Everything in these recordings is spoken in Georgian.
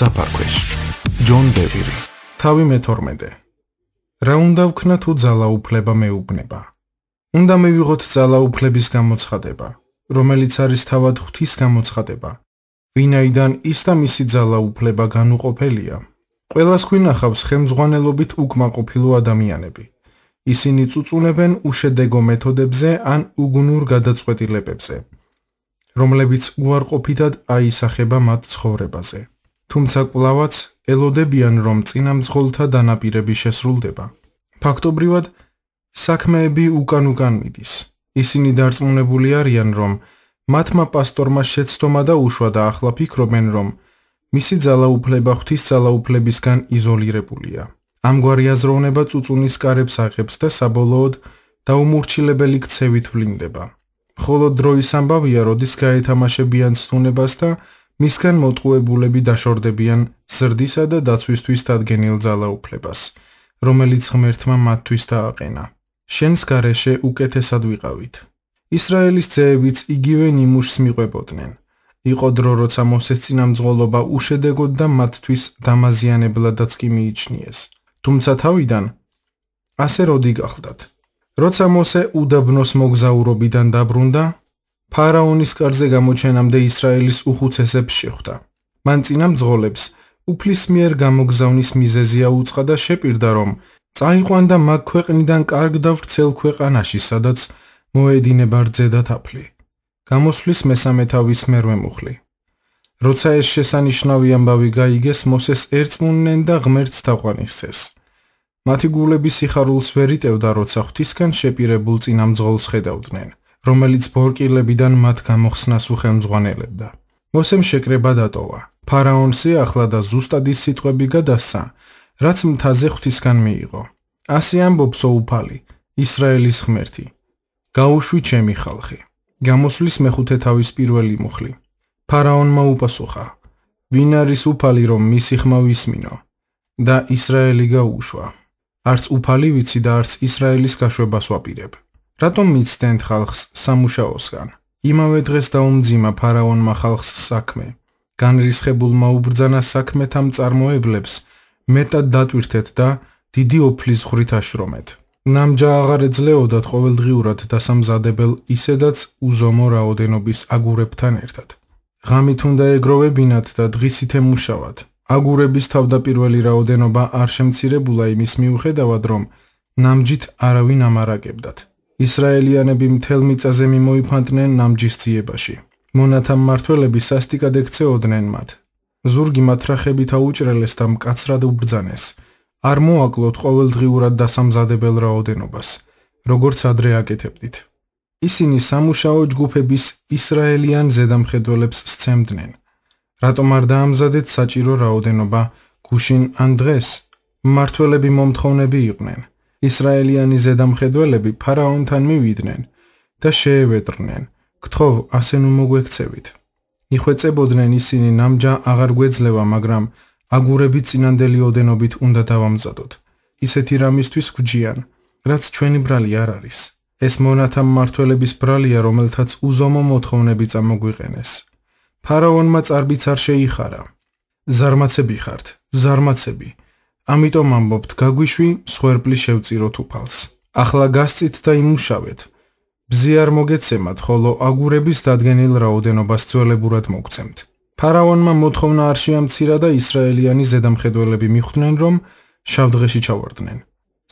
საფარქვეშ ჯონ დევირი თავი მე-12 რა უნდა ვქნა თუ ძალაუფლება მეუბნება უნდა მივიღოთ ძალაუფლების გამოცხადება რომელიც არის თავად ღვთის გამოცხადება ვინაიდან ის და მისი ძალაუფლება განუყოფელია ყველას გვინახავს ხელმძღვანელობით უკმაყოფილო ადამიანები ისინი წუწუნებენ უშედეგო მეთოდებზე ან უგუნურ გადაწყვეტილებებზე რომლებიც უარყოფითად აისახება მათ ცხოვრებაზე თუმცა კვლავაც ელოდებიან რომ წინამძღოლთა დანაპირები შესრულდება ფაქტობრივად საქმეები უკან მიდის ისინი დარწმუნებული არიან რომ მათმა პასტორმა შეცდომა და უშვა და ახლა ფიქრობენ რომ მისი ძალაუფლება ღვთის ძალაუფლებისგან იზოლირებულია ამგვარი აზროვნება წუწუნის კარებს აღებს და საბოლოოდ დაუმორჩილებელი ქცევით ვლინდება ხოლო დროის ამბავია როდის გაეთამაშებიან ცნუნებას და მისგან მოტყუებულები დაშორდებიან ზრდისა და დაცვისთვის დადგენილ ძალაუფლებას რომელიც ღმერთმა მათთვის დააყენა შენს გარეშე უკეთესად ვიყავით ისრაელის ძეებიც იგივე ნიმუშს მიყვებოდნენ იყო დრო როცა მოსეს წინამძღოლობა უშედეგოდ და მათთვის დამაზიანებლადაც კი მიიჩნიეს თუმცა თავიდან ასე როდი გახდათ როცა მოსე უდაბნოს მოგზაურობიდან დაბრუნდა ფარაონის კარზე გამოჩენამდე ისრაელის უხუცესებს შეხვდა მან წინამძღოლებს უფლის მიერ გამოგზავნის მიზეზი აუწყა და შეპირდა რომ წაიყვანდა მაგ ქვეყნიდან კარგ და ვრცელ ქვეყანაში სადაც მოედინება რძე და თაფლი გამოსვლის მესამე თავის მერვე მუხლი როცა ეს შესანიშნავი ამბავი გაიგეს მოსეს ერწმუნნენ და ღმერთს თაყვანისცეს მათი გულები სიხარულს ვერ იტევდა როცა ღვთისგან შეპირებულ წინამძღოლს ხედავდნენ რომელიც ბორკილებიდან მათ გამოხსნას უხელმძღვანელებდა მოსემ შეკრება დატოვა ფარაონსი ახლა და ზუსტად ის სიტყვები გადასცა რაც მთაზე ღვთისგან მიიღო ასე ამბობს უფალი ისრაელის ღმერთი გაუშვი ჩემი ხალხი გამოსვლის მეხუთე თავის პირველი მუხლი ფარაონმა უპასუხა ვინ არის უფალი რომ მისი ხმა ვისმინო და ისრაელი გაუშვა არც უფალი ვიცი და არც ისრაელის გაშვებას ვაპირებ რატომ მიცდენთ ხალხს სამუშაოსგან იმავე დღეს დაუმძიმა ფარაონმა ხალხს საქმე განრისხებულმა უბრძანა საქმეთა მწარმოებლებს მეტად დატვირთეთ და დიდი ოფლის ხრით აშრომეთ ნამჯა აღარ ეძლეოდათ ყოველდღიურად დასამზადებელ ისედაც უზომო რაოდენობის აგურებთან ერთად ღამით უნდა ეგროვებინათ და დღისით ემუშავათ აგურების თავდაპირველი რაოდენობა არ შემცირებულა იმის მიუხედავად რომ ნამჯით არავინ ამარაგებდათ ისრაელიანები მთელ მიწაზე მიმოიფანტნენ ნამჯის ძიებაში მონათა მმართველები სასტიკად ექცეოდნენ მათ ზურგი მათრახებით აუჭრელეს და მკაცრად უბრძანეს არ მოაკლოთ ყოველდღიურად დასამზადებელ რაოდენობას როგორც ადრე აკეთებდით ისინი სამუშაო ჯგუფების ისრაელიან ზედამხედველებს სცემდნენ რატომ არ დაამზადეთ საჭირო რაოდენობა გუშინ ან დღეს მმართველები მომთხოვნები იყვნენ ისრაელიანი ზედამხედველები ფარაონთან მივიდნენ და შეევედრნენ გთხოვ ასე ნუ მოგვექცევით იხვეწებოდნენ ისინი ნამჯა აღარ გვეძლევა მაგრამ აგურები წინანდელი ოდენობით უნდა დავამზადოთ ისეთი რამისთვის გვჯიან რაც ჩვენი ბრალი არ არის ეს მონათა მმართველების ბრალია რომელთაც უზომო მოთხოვნები წამოგვიყენეს ფარაონმა წარბიც არ შეიხარა ზარმაცები ხართ ზარმაცები ამიტომ ამბობთ გაგვიშვი სვერპლი შევწიროთ უფალს ახლა გასწით და იმუშავეთ ბზი არ მოგეცემათ ხოლო აგურების დადგენილ რაოდენობას ძველებურად მოგცემთ ფარაონმა მოთხოვნა არ შეამცირა და ისრაელიანი ზედამხედველები მიხვდნენ რომ შავდღეში ჩავარდნენ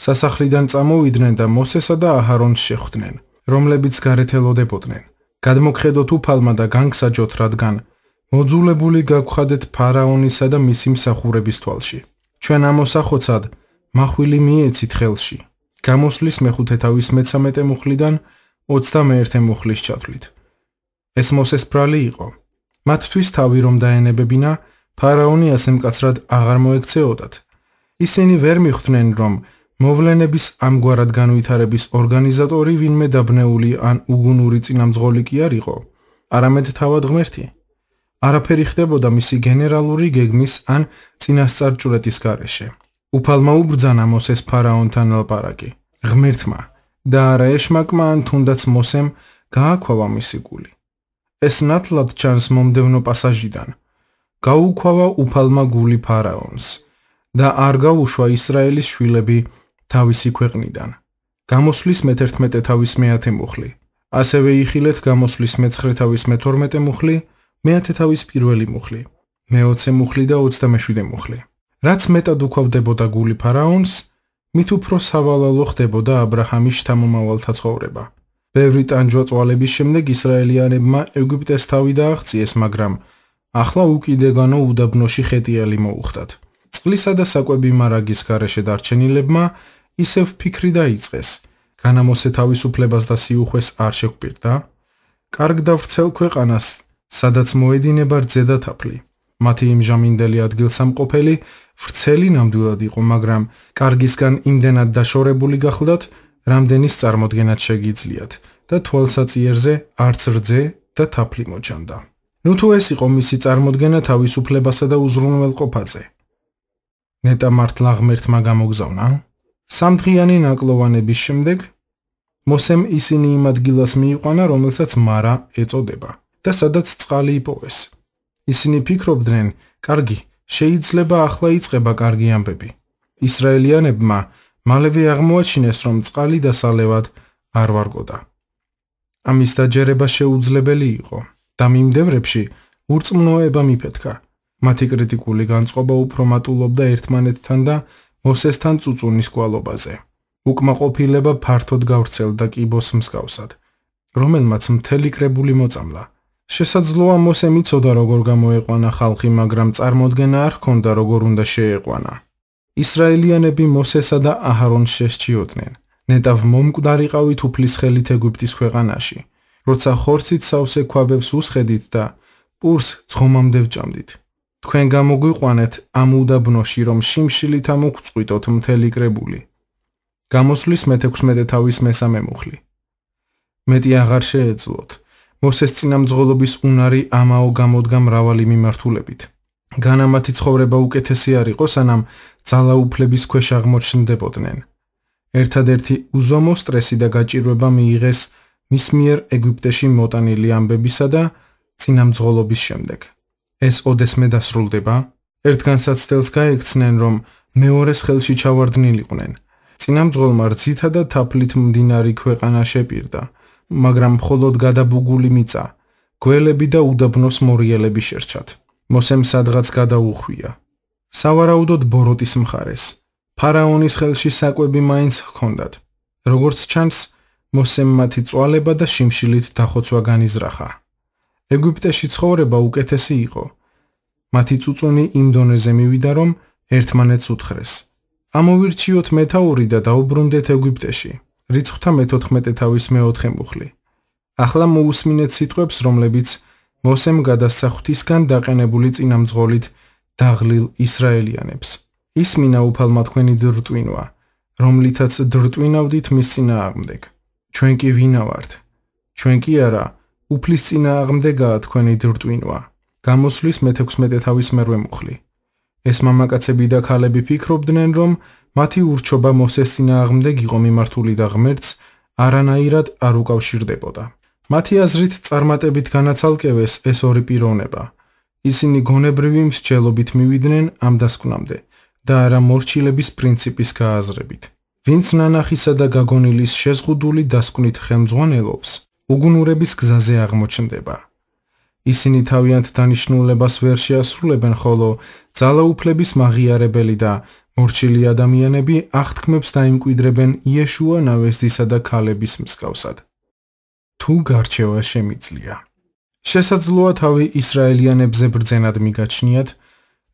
სასახლიდან წამოვიდნენ და მოსესა და აჰარონს შეხვდნენ რომლებიც გარეთ ელოდებოდნენ გადმოგხედოთ უფალმა და განგსაჯოთ რადგან მოძულებული გაგვხადეთ ფარაონისა და მისი მსახურების თვალში ჩვენ ამოსახოცად მახვილი მიეცით ხელში გამოსვლის მეხუთე თავის მე-13 მუხლიდან 21 მუხლის ჩათვლით ეს მოსეს ბრალი იყო მათთვის თავი რომ დაენებებინა ფარაონი ასე მკაცრად აღარ მოექცეოდათ ისინი ვერ მიხვდნენ რომ მოვლენების ამგვარად განვითარების ორგანიზატორი ვინმე დაბნეული ან უგუნური წინამძღოლი კი არ იყო არამედ თავად ღმერთი არაფერი ხდებოდა მისი გენერალური გეგმის ან წინასწარჭვრეთის გარეშე უფალმა უბრძანა მოსეს ფარაონთან ლაპარაკი ღმერთმა და არა ეშმაკმა ან თუნდაც მოსემ გააქვავა მისი გული ეს ნათლად ჩანს მომდევნო პასაჟიდან გაუქვავა უფალმა გული ფარაონს და არ გაუშვა ისრაელის შვილები თავისი ქვეყნიდან. გამოსვლის მე-11 თავის მე-10 მუხლი. ასევე იხილეთ გამოსვლის მე-9 თავის მე-12 მუხლი, მე-10 თავის პირველი მუხლი, მე-20 მუხლი და 27 მუხლი. რაც მეტად უქვავდებოდა გული ფარაონს, მით უფრო სავალალო ხდებოდა ა ブラ ჰამის შთამომავალთა ცხოვრება. ბევრი ტანჯვა-წვალების შემდეგ ისრაელიანებმა ეგვიპტეს თავი დააღწიეს, მაგრამ ახლა უკიდეგანო უდაბნოში ხეტიალი მოუხდათ. წყლისა და საკვები მარაგის გარეშე დარჩენილებმა ისევ ფიქრი დაიწყეს. განამოსე თავისუფლებას და სიუხვეს არ შეგვპირდა? კარგ და ვრცელ ქვეყანას, სადაც მოედინება რძე და თაფლი. მათი იმჟამინდელი ადგილსამყოფელი ვრცელი ნამდვილად იყო, მაგრამ კარგისგან იმდენად დაშორებული გახლდათ, რამდენის წარმოდგენაც შეგიძლიათ და თვალსაწიერზე არც რძე და თაფლი მოჩანდა. ნუ თუ ეს იყო მისი წარმოდგენა თავისუფლებასა და უზრუნველყოფაზე. ნეტა მართლა ღმერთმა გამოგზავნა? სამდღიანი ნაკლოვანების შემდეგ მოსემ ისინი იმ ადგილას მიიყვანა, რომელსაც მარა ეწოდება და სადაც წყალი იპოვეს. ისინი ფიქრობდნენ, კარგი, შეიძლება ახლა იწყება კარგი ამბები. ისრაელიანებმა მალევე აღმოაჩინეს, რომ წყალი დასალევად არ ვარგოდა. ამის დაჯერება შეუძლებელი იყო და მიმდევრებში ურწმუნოება მიფეთქა. მათი კრიტიკული განწყობა უფრო მატულობდა ერთმანეთთან და მოსესთან წუწუნის კვალობაზე. უკმაყოფილება ფართოდ გავრცელდა კიბოს მსგავსად, რომელმაც მთელი კრებული მოწამლა. შესაძლოა მოსემ იცოდა როგორ გამოეყვანა ხალხი, მაგრამ წარმოდგენა არ ჰქონდა როგორ უნდა შეეყვანა. ისრაელიანები მოსესა და აჰარონს შესჩიოდნენ. ნეტავ მომკვდარიყავით უფლის ხელით ეგვიპტის ქვეყანაში, როცა ხორცით სავსე ქვაბებს უსხედით და პურს ცხომამდე ვჭამდით. თქვენ გამოგვიყვანეთ ამ უდაბნოში, რომ შიმშილით ამოგწყვიტოთ მთელი კრებული. გამოსვლის მე-16 თავის მე-3 მუხლი. მეტი აღარ შეეძლოთ. მოსეს წინამძღოლობის უნარი ამაო გამოდგა მრავალი მიმართულებით. განამათი ცხოვრება უკეთესი არ იყო, სანამ ძალაუფლების ქვეშ აღმოჩნდებოდნენ. ერთადერთი უზომო სტრესი და გაჭირვება მიიღეს მის მიერ ეგვიპტეში მოტანილი ამბებისა და წინამძღოლობის შემდეგ. ეს ოდესმე დასრულდება? ერთ განსაცდელს გაექცნენ, რომ მეორეს ხელში ჩავარდნილიყვნენ. წინამძღოლმა რძითა და თაფლით მდინარი ქვეყანა შეპირდა, მაგრამ მხოლოდ გადაბუგული მიწა, გველები და უდაბნოს მორიელები შერჩათ. მოსემ სადღაც გადაუხვია. სავარაუდოდ ბოროტის მხარეს. ფარაონის ხელში საკვები მაინც ჰქონდათ. როგორც ჩანს, მოსემ მათი წვალება და შიმშილით დახოცვა განიზრახა. ეგვიპტეში ცხოვრება უკეთესი იყო. მათი წუწუნი იმ დონეზე მივიდა, რომ ერთმანეთს უთხრეს. ამოვირჩიოთ მეთაური და დაუბრუნდეთ ეგვიპტეში. რიცხვთა მე-14 თავის მე-4 მუხლი. ახლა მოусმინეთ სიტყვებს, რომლებიც მოსემ გადასცა ღვთისგან დაყენებული წინამძღოლით დაღლილ ისრაელიანებს. ისმინა უფალმა თქვენი დრტვინვა, რომლითაც დრტვინავდით მის წინააღმდეგ. ჩვენ კი ვინა ვართ? ჩვენ კი არა, უფლის წინააღმდეგაა თქვენი დრტვინვა. გამოსვლის მე-16 თავის მე-8 მუხლი. ეს მამაკაცები და ქალები ფიქრობდნენ, რომ მათი ურჩობა მოსეს წინააღმდეგ იყო მიმართული და ღმერთს არანაირად არ უკავშირდებოდა. მათი აზრით წარმატებით განაცალკევეს ეს ორი პიროვნება. ისინი გონებრივი მსჯელობით მივიდნენ ამ დასკვნამდე და არა მორჩილების პრინციპის გააზრებით. ვინც ნანახისა და გაგონილის შეზღუდული დასკვნით ხელმძღვანელობს, უგუნურების გზაზე აღმოჩნდება. ისინი თავიანთ დანიშნულებას ვერ შეასრულებენ, ხოლო ძალაუფლების მაღიარებელი და მორჩილი ადამიანები აღთქმებს დაიმკვიდრებენ იეშუა ნავესდისა და ქალების მსგავსად. თუ გარჩევა შემიძლია. შესაძლოა თავი ისრაელიანებზე ბრძენად მიგაჩნიათ,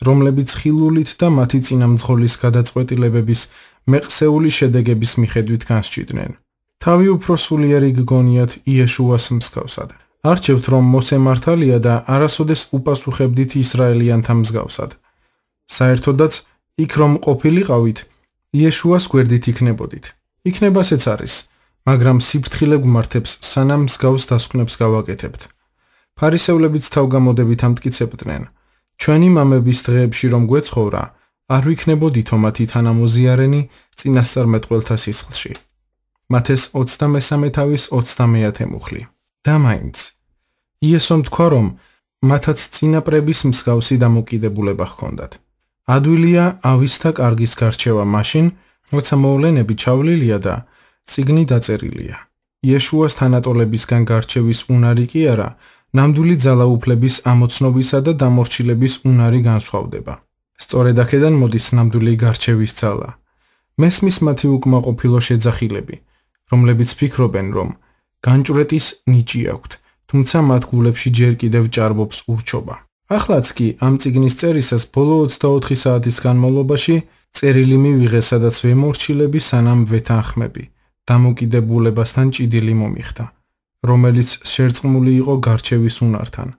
რომლებიც ხილულით და მათი წინამძღოლის გადაწყვეტილებების მეყსეული შედეგების მიხედვით განსჭიდნენ. თავი უფრო სულიერი გგონიათ იეშუას მსგავსად. არჩევთ, რომ მოსე მართალია და არასოდეს უპასუხებდით ისრაელიანთა მსგავსად. საერთოდაც იქ რომ ყოფილიყავით, იეშუას გვერდით იქნებოდით. იქნებასეც არის, მაგრამ სიფრთხილე გვმართებს, სანამ მსგავს დასკვნებს გავაკეთებთ. ფარისევლებიც თავგამოდებით ამტკიცებდნენ. ჩვენი მამების დღეებში რომ გვეცხოვრა, არ ვიქნებოდითო მათი თანამოზიარენი წინასწარმეტყველთა სისხლში. მათეს 23 თავის 30 მუხლი. და მაინც. იესომ თქვა, რომ მათაც წინაპრების მსგავსი დამოკიდებულება ჰქონდათ. ადვილია ავის და კარგის გარჩევა მაშინ, როცა მოვლენები ჩავლილია და წიგნი დაწერილია. იეშუას თანატოლებისგან გარჩევის უნარი კი არა, ნამდვილი ძალაუფლების ამოცნობისა და დამორჩილების უნარი განსხვავდება. სწორედ აქედან მოდის ნამდვილი გარჩევის ძალა. მესმის მათი უკმაყოფილო შეძახილები, რომლებიც ფიქრობენ, რომ განჭვრეტის ნიჭი აქვთ, თუმცა მათ გულებში ჯერ კიდევ ჭარბობს ურჩობა. ახლაც კი ამ წიგნის წერისას ბოლო 24 საათის განმავლობაში წერილი მივიღე, სადაც ვემორჩილები სანამ ვეთანხმები, დამოკიდებულებასთან ჭიდილი მომიხდა, რომელიც შერწყმული იყო გარჩევის უნართან.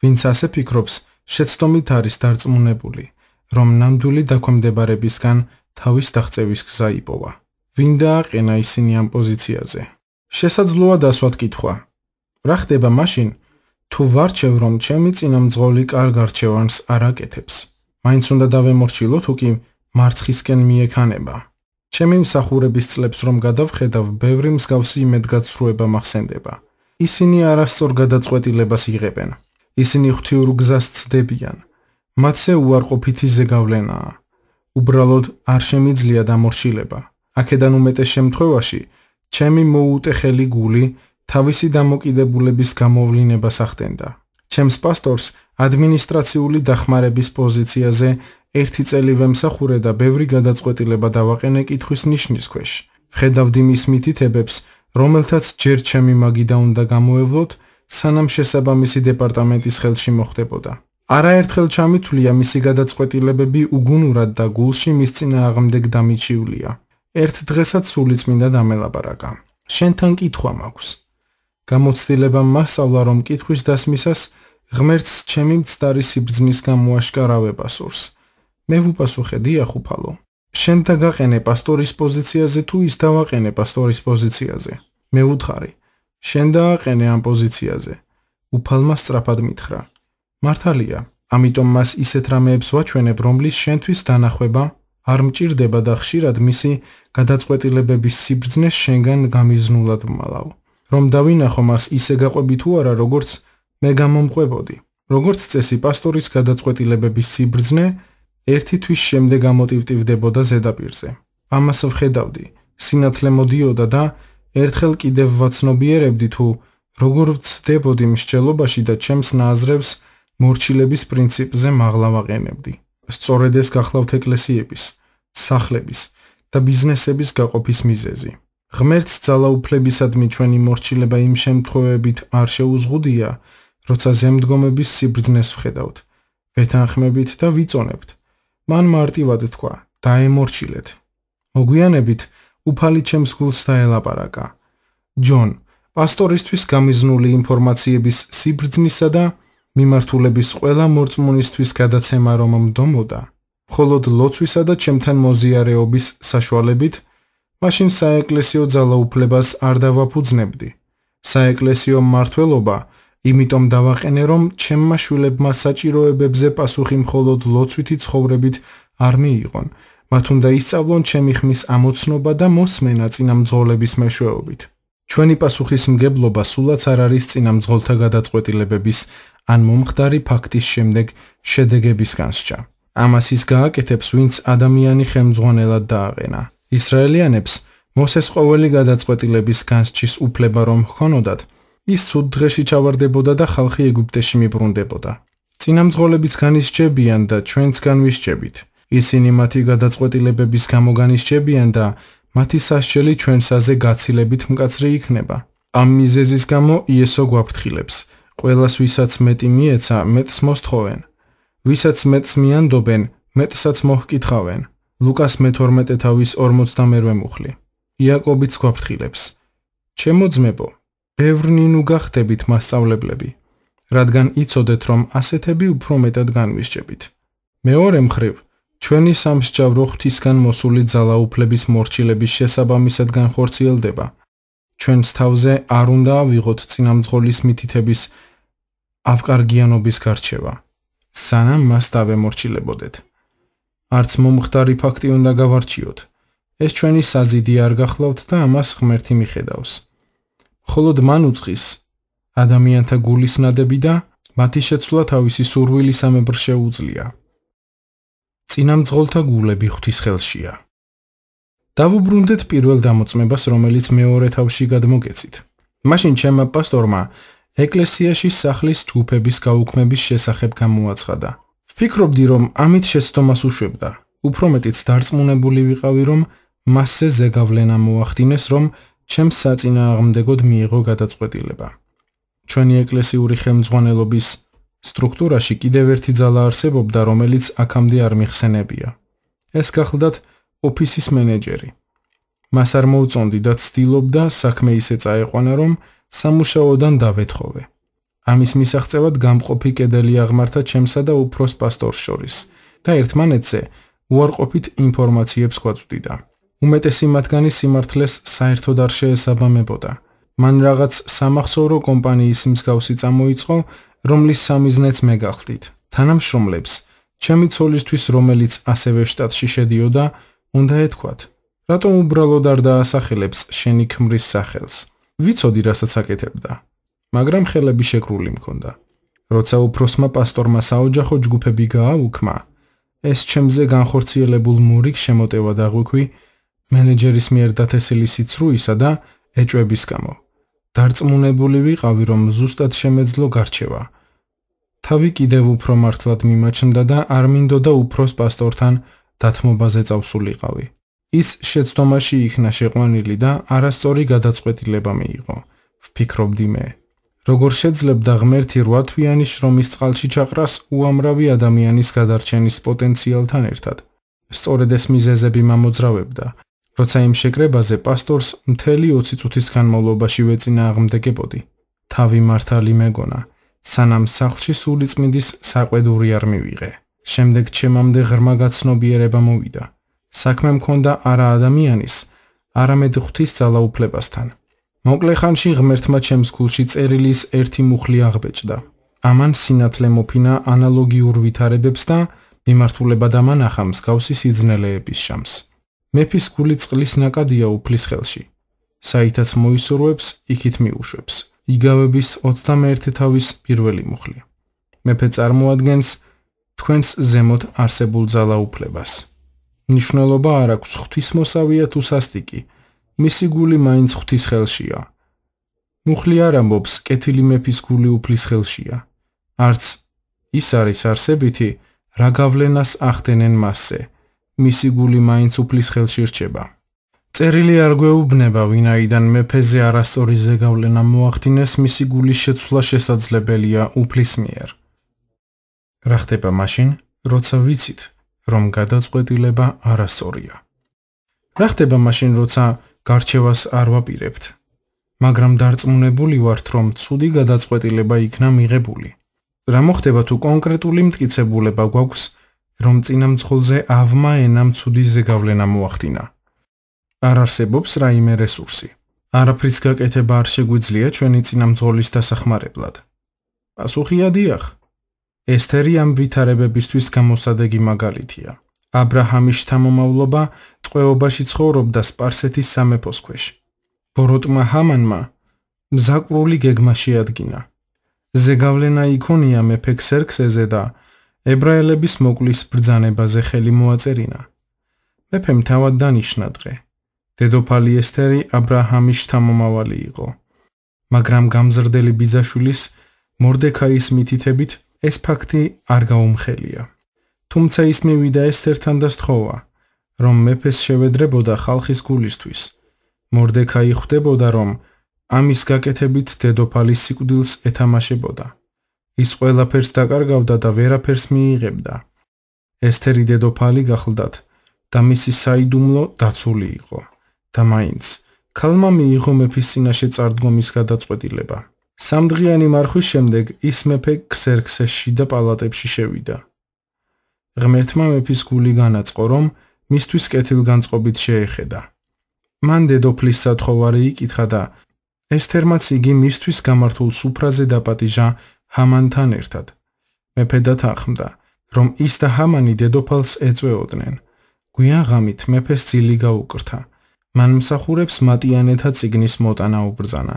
ვინც ასე ფიქრობს, შეცდომით არის დარწმუნებული, რომ ნამდვილი დაქვემდებარებისგან თავის დაღწევის გზა იპოვა. ვინ დააყენა ისინი ამ პოზიციაზე? შესაძლოა დასვათ კითხვა. რა ხდება მაშინ, თუ ვარჩევ, რომ ჩემი წინამძღოლი კარგ არჩევანს არ აკეთებს? მაინც უნდა დავემორჩილო, თუ კი მარცხისკენ მიექანება? ჩემი მსახურების წლებს რომ გადავხედავ, ბევრი მსგავსი იმედგაცრუება მახსენდება. ისინი არასწორ გადაწყვეტილებას იღებენ. ისინი ღვთიურ გზას ცდებიან. მათზე უარყოფითი ზეგავლენაა. უბრალოდ არ შემიძლია დამორჩილება. აქედან უმეტეს შემთხვევაში, ჩემი მოუტეხელი გული თავისი დამოკიდებულების გამოვლინებას ახდენდა. ჩემს პასტორს ადმინისტრაციული დახმარების პოზიციაზე 1 წელი ვემსახურე და ბევრი გადაწყვეტილება დავაყენე კითხვის ნიშნის ქვეშ. ვხედავდი მის მითითებებს, რომელთაც ჯერ ჩემი მაგიდა უნდა გამოევლოთ, სანამ შესაბამისი დეპარტამენტის ხელში მოხდებოდა. არაერთხელ ჩამითვლია მისი გადაწყვეტილებები უგუნურად და გულში მის წინააღმდეგ დამიჩივლია. ერთ დღესაც სულიწმინდა დამელაპარაკა. შენთან კითხვა მაქვს. გამოცდილებამ მასწავლა, რომ კითხვის დასმისას ღმერთს ჩემი მცდარი სიბრძნის გამოაშკარავება სურს. მე ვუპასუხე, დიახ უფალო. შენ დაგაყენე პასტორის პოზიციაზე თუ ის დავაყენე პასტორის პოზიციაზე? მე ვუთხარი, შენ დააყენე ამ პოზიციაზე. უფალმა სწრაფად მითხრა. მართალია, ამიტომ მას ისეთ რამეებს ვაჩვენებ, რომლის შენთვის დანახვება არ მჭირდება და ხშირად მისი გადაწყვეტილებების სიბრძნეს შენგან გამიზნულად ვმალავ. რომ დავინახო მას ისე გაყვები თუ არა, როგორც მე გამომყვებოდი. როგორც წესი, პასტორის გადაწყვეტილებების სიბრძნე ერთი თვის შემდეგ ამოტივტივდებოდა ზედაპირზე. ამას ვხედავდი, სინათლე მოდიოდა და ერთხელ კიდევ ვაცნობიერებდი თუ როგორ ვცდებოდი მსჯელობაში და ჩემს ნაზრებს მორჩილების პრინციპზე მაღლა ვაყენებდი. სწორედ ეს გახლავთ ეკლესიების, სახლების და ბიზნესების გაყოფის მიზეზი. ღმერთს ძალაუფლებისადმი ჩვენი მორჩილება იმ შემთხვევებით არ შეუზღუდია, როცა ზემდგომების სიბრძნეს ვხედავთ, ვეთანხმებით და ვიწონებთ. მან მარტივად თქვა, დაემორჩილეთ. მოგვიანებით უფალი ჩემს გულს დაელაპარაკა. ჯონ, პასტორისთვის გამიზნული ინფორმაციების სიბრძნისა და მიმართულების ყველა მორწმუნისთვის გადაცემა რომ მდომოდა, მხოლოდ ლოცვისა და ჩემთან მოზიარეობის საშუალებით, მაშინ საეკლესიო ძალაუფლებას არ დავაფუძნებდი. საეკლესიო მმართველობა იმიტომ დავაყენე, რომ ჩემმა შვილებმა საჭიროებებზე პასუხი მხოლოდ ლოცვითი ცხოვრებით არ მიიღონ, მათ უნდა ისწავლონ ჩემი ხმის ამოცნობა და მოსმენა წინამძღოლების მეშვეობით. ჩვენი პასუხისმგებლობა სულაც არ არის წინამძღოლთა გადაწყვეტილებების ან მომხდარი ფაქტის შემდეგ შედეგების განსჯა. ამას ის გააკეთებს, ვინც ადამიანი ხელმძღვანელად დააყენა. ისრაელიანებს მოსეს ყოველი გადაწყვეტილების განსჯის უფლება რომ ჰქონოდათ, ის ცუდ დღეში ჩავარდებოდა და ხალხი ეგვიპტეში მიბრუნდებოდა. წინამძღოლებიც განისჯებიან და ჩვენც განვისჯებით. ისინი მათი გადაწყვეტილებების გამო განისჯებიან და მათი სასჯელი ჩვენსაზე გაცილებით მკაცრი იქნება. ამ მიზეზის გამო იესო გვაფრთხილებს. ყველას ვისაც მეტი მიეცა, მეტს მოსთხოვენ. ვისაც მეტს მიანდობენ, მეტსაც მოჰკითხავენ. ლუკას მე-12 თავის 42 მუხლი. იაკობიც გვაფრთხილებს. ჩემო ძმებო, ბევრნი ნუ გახდებით მასწავლებლები, რადგან იცოდეთ, რომ ასეთები უფრო მეტად განვისჯებით. მეორე მხრივ, ჩვენი სამსჯავრო ღვთისგან მოსული ძალაუფლების მორჩილების შესაბამისად განხორციელდება. ჩვენს თავზე არ უნდა ავიღოთ წინამძღოლის მითითების ავკარგიანობის გარჩევა, სანამ მას დავემორჩილებოდეთ. არც მომხდარი ფაქტი უნდა გავარჩიოთ. ეს ჩვენი საზიდი არ გახლავთ და ამას ღმერთი მიხედავს. მხოლოდ მან უწყის ადამიანთა გულის ნადები და მათი შეცვლა თავისი სურვილისამებრ შეუძლია. წინამძღოლთა გულები ღვთის ხელშია. დავუბრუნდეთ პირველ დამოწმებას, რომელიც მეორე თავში გადმოგეცით. მაშინ ჩემმა პასტორმა ეკლესიაში სახლის ჯგუფების გაუქმების შესახებ გამოაცხადა. ვფიქრობდი, რომ ამით შეცდომას უშვებდა. უფრო მეტიც დარწმუნებული ვიყავი, რომ მასზე ზეგავლენა მოახდინეს, რომ ჩემს საწინააღმდეგოდ მიიღო გადაწყვეტილება. ჩვენი ეკლესიური ხელმძღვანელობის სტრუქტურაში კიდევ ერთი ძალა არსებობდა, რომელიც აქამდე არ მიხსენებია. ეს გახლდათ ოფისის მენეჯერი. მას არ მოუწონდი და ცდილობდა საქმე ისე წაეყვანა, რომ სამუშაოდან დავეთხოვე. ამის მისაღწევად გამყოფი კედელი აღმართა ჩემსა და უფროს პასტორს შორის და ერთმანეთზე უარყოფით ინფორმაციებს გვაწვდიდა. უმეტესი მათგანი სიმართლეს საერთოდ არ შეესაბამებოდა. მან რაღაც სამახსოვრო კომპანიის მსგავსი წამოიწყო, რომლის სამიზნეც მე გახდით. თანამშრომლებს, ჩემი ცოლისთვის, რომელიც ასევე შტატში შედიოდა, უნდა ეთქვათ, რატომ უბრალოდ არ დაასახელებს შენი ქმრის სახელს. ვიცოდი, რასაც აკეთებდა, მაგრამ ხელები შეკრული მქონდა. როცა უფროსმა პასტორმა საოჯახო ჯგუფები გააუქმა, ეს ჩემზე განხორციელებულ მორიგ შემოტევად აღვიქვი მენეჯერის მიერ დათესილი სიცრუისა და ეჭვების გამო. დარწმუნებული ვიყავი, რომ ზუსტად შემეძლო გარჩევა. თავი კიდევ უფრო მართლად მიმაჩნდა და არ მინდოდა უფროს პასტორთან დათმობაზე წავსულიყავი. ის შეცდომაში იქნა შეყვანილი და არასწორი გადაწყვეტილება მიიღო, ვფიქრობდი მე. როგორ შეძლებდა ღმერთი 8 თვიანი შრომის წყალში ჩაყრას უამრავი ადამიანის გადარჩენის პოტენციალთან ერთად. სწორედ ეს მიზეზები მამოძრავებდა, როცა იმ შეკრებაზე პასტორს მთელი 20 წუთის განმავლობაში ვეწინააღმდეგებოდი. თავი მართალი მეგონა, სანამ სახლში სულიწმინდის საყვედური არ მივიღე. შემდეგ ჩემამდე ღრმა გაცნობიერება მოვიდა. საქმე მქონდა არა ადამიანის, არამედ ღვთის ძალაუფლებასთან. მოკლე ხანში ღმერთმა ჩემს გულში წერილის ერთი მუხლი აღბეჭდა. ამან სინათლე მოფინა ანალოგიურ ვითარებებს და მიმართულებად ამანახა მსგავსი სიძნელეების შამს. მეფის გული წყლის ნაკადია უფლის ხელში. საითაც მოისურვებს, იქით მიუშვებს. იგავების 21 თავის პირველი მუხლი. მეფე წარმოადგენს თქვენს ზემოთ არსებულ ძალაუფლებას. ნიშნულობა არ აქვს ღვთისმოსავია თუ სასტიკი, მისი გული მაინც ღვთის ხელშია. მუხლი არ ამბობს, კეთილი მეფის გული უფლის ხელშია. არც ის არის არსებითი, რა გავლენას ახდენენ მასზე. მისი გული მაინც უფლის ხელში რჩება. წერილი არ გვეუბნება, ვინაიდან მეფეზე არასწორი ზეგავლენა მოახდინეს, მისი გულის შეცვლა შესაძლებელია უფლის მიერ. რა ხდება მაშინ, როცა ვიცით, რომ გადაწყვეტილება არასწორია? რა ხდება მაშინ, როცა გარჩევას არ ვაპირებთ, მაგრამ დარწმუნებული ვართ, რომ ცუდი გადაწყვეტილება იქნა მიღებული? რა მოხდება თუ კონკრეტული მტკიცებულება გვაქვს, რომ წინამძღოლზე ავმა ენამ ცუდი ზეგავლენა მოახდინა? არ არსებობს რაიმე რესურსი. არაფრის გაკეთება არ შეგვიძლია ჩვენი წინამძღოლის დასახმარებლად. პასუხია დიახ. ესთერი ამ ვითარებებისთვის გამოსადეგი მაგალითია. აბრაჰამის შთამომავლობა ტყვეობაში ცხოვრობდა სპარსეთის სამეფოს ქვეშ. ბოროტმა ჰამანმა მზაკვრული გეგმა შეადგინა. ზეგავლენა იქონია მეფე ქსერქსეზე და ებრაელების მოკლის ბრძანებაზე ხელი მოაწერინა. მეფემ თავად დანიშნა დღე. დედოფალი ესთერი აბრაჰამის შთამომავალი იყო. მაგრამ გამზრდელი ბიძაშვილის მორდექაის მითითებით ეს ფაქტი არ გაუმხელია. თუმცა ის მივიდა ესთერთან და სთხოვა, რომ მეფეს შევედრებოდა ხალხის გულისთვის. მორდექაი ხვდებოდა, რომ ამის გაკეთებით დედოფალის სიკვდილს ეთამაშებოდა. ის ყველაფერს დაკარგავდა და ვერაფერს მიიღებდა. ესთერი დედოფალი გახლდათ და მისი საიდუმლო დაცული იყო. და მაინც ქალმა მიიღო მეფის წინაშე წარდგომის გადაწყვეტილება. სამდღიანი მარხვის შემდეგ ის მეფე ქსერქსეს შიდა პალატებში შევიდა. ღმერთმა მეფის გული განაწყო, რომ მისთვის კეთილგანწყობით შეეხედა. მან დედოფლის სათხოვარი იკითხა და ესთერმაც იგი მისთვის გამართულ სუფრაზე დაპატიჟა ჰამანთან ერთად. მეფე დათანხმდა, რომ ის და ჰამანი დედოფალს ეწვეოდნენ. გვიან ღამით მეფეს ძილი გაუკრთა. მან მსახურებს მატიანეთა წიგნის მოტანა უბრძანა.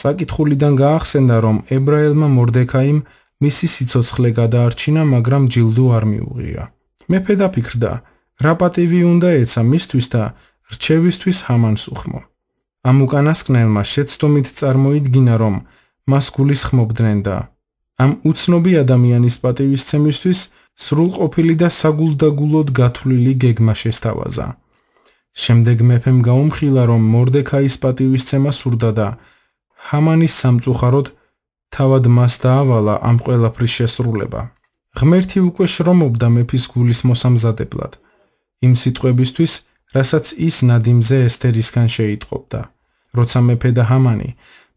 წაკითხულიდან გაახსენდა, რომ ებრაელმა მორდექაიმ მისი სიცოცხლე გადაარჩინა, მაგრამ ჯილდო არ მიუღია. მეფე დაფიქრდა, რა პატივი უნდა ეცა მისთვის და რჩევისთვის ჰამანს უხმო. ამ უკანასკნელმა შეცდომით წარმოიდგინა, რომ მას გულისხმობდნენ და ამ უცნობი ადამიანის პატივისცემისთვის სრულყოფილი და საგულდაგულოდ გათვლილი გეგმა შესთავაზა. შემდეგ მეფემ გაუმხილა, რომ მორდექაის პატივისცემა სურდა და ჰამანის სამწუხაროდ თავად მას დაავალა ამ ყველაფრის შესრულება. ღმერთი უკვე შრომობდა მეფის გულის მოსამზადებლად, იმ სიტყვებისთვის, რასაც ის ნადიმზე ესთერისგან შეიტყობდა. როცა მეფე და ჰამანი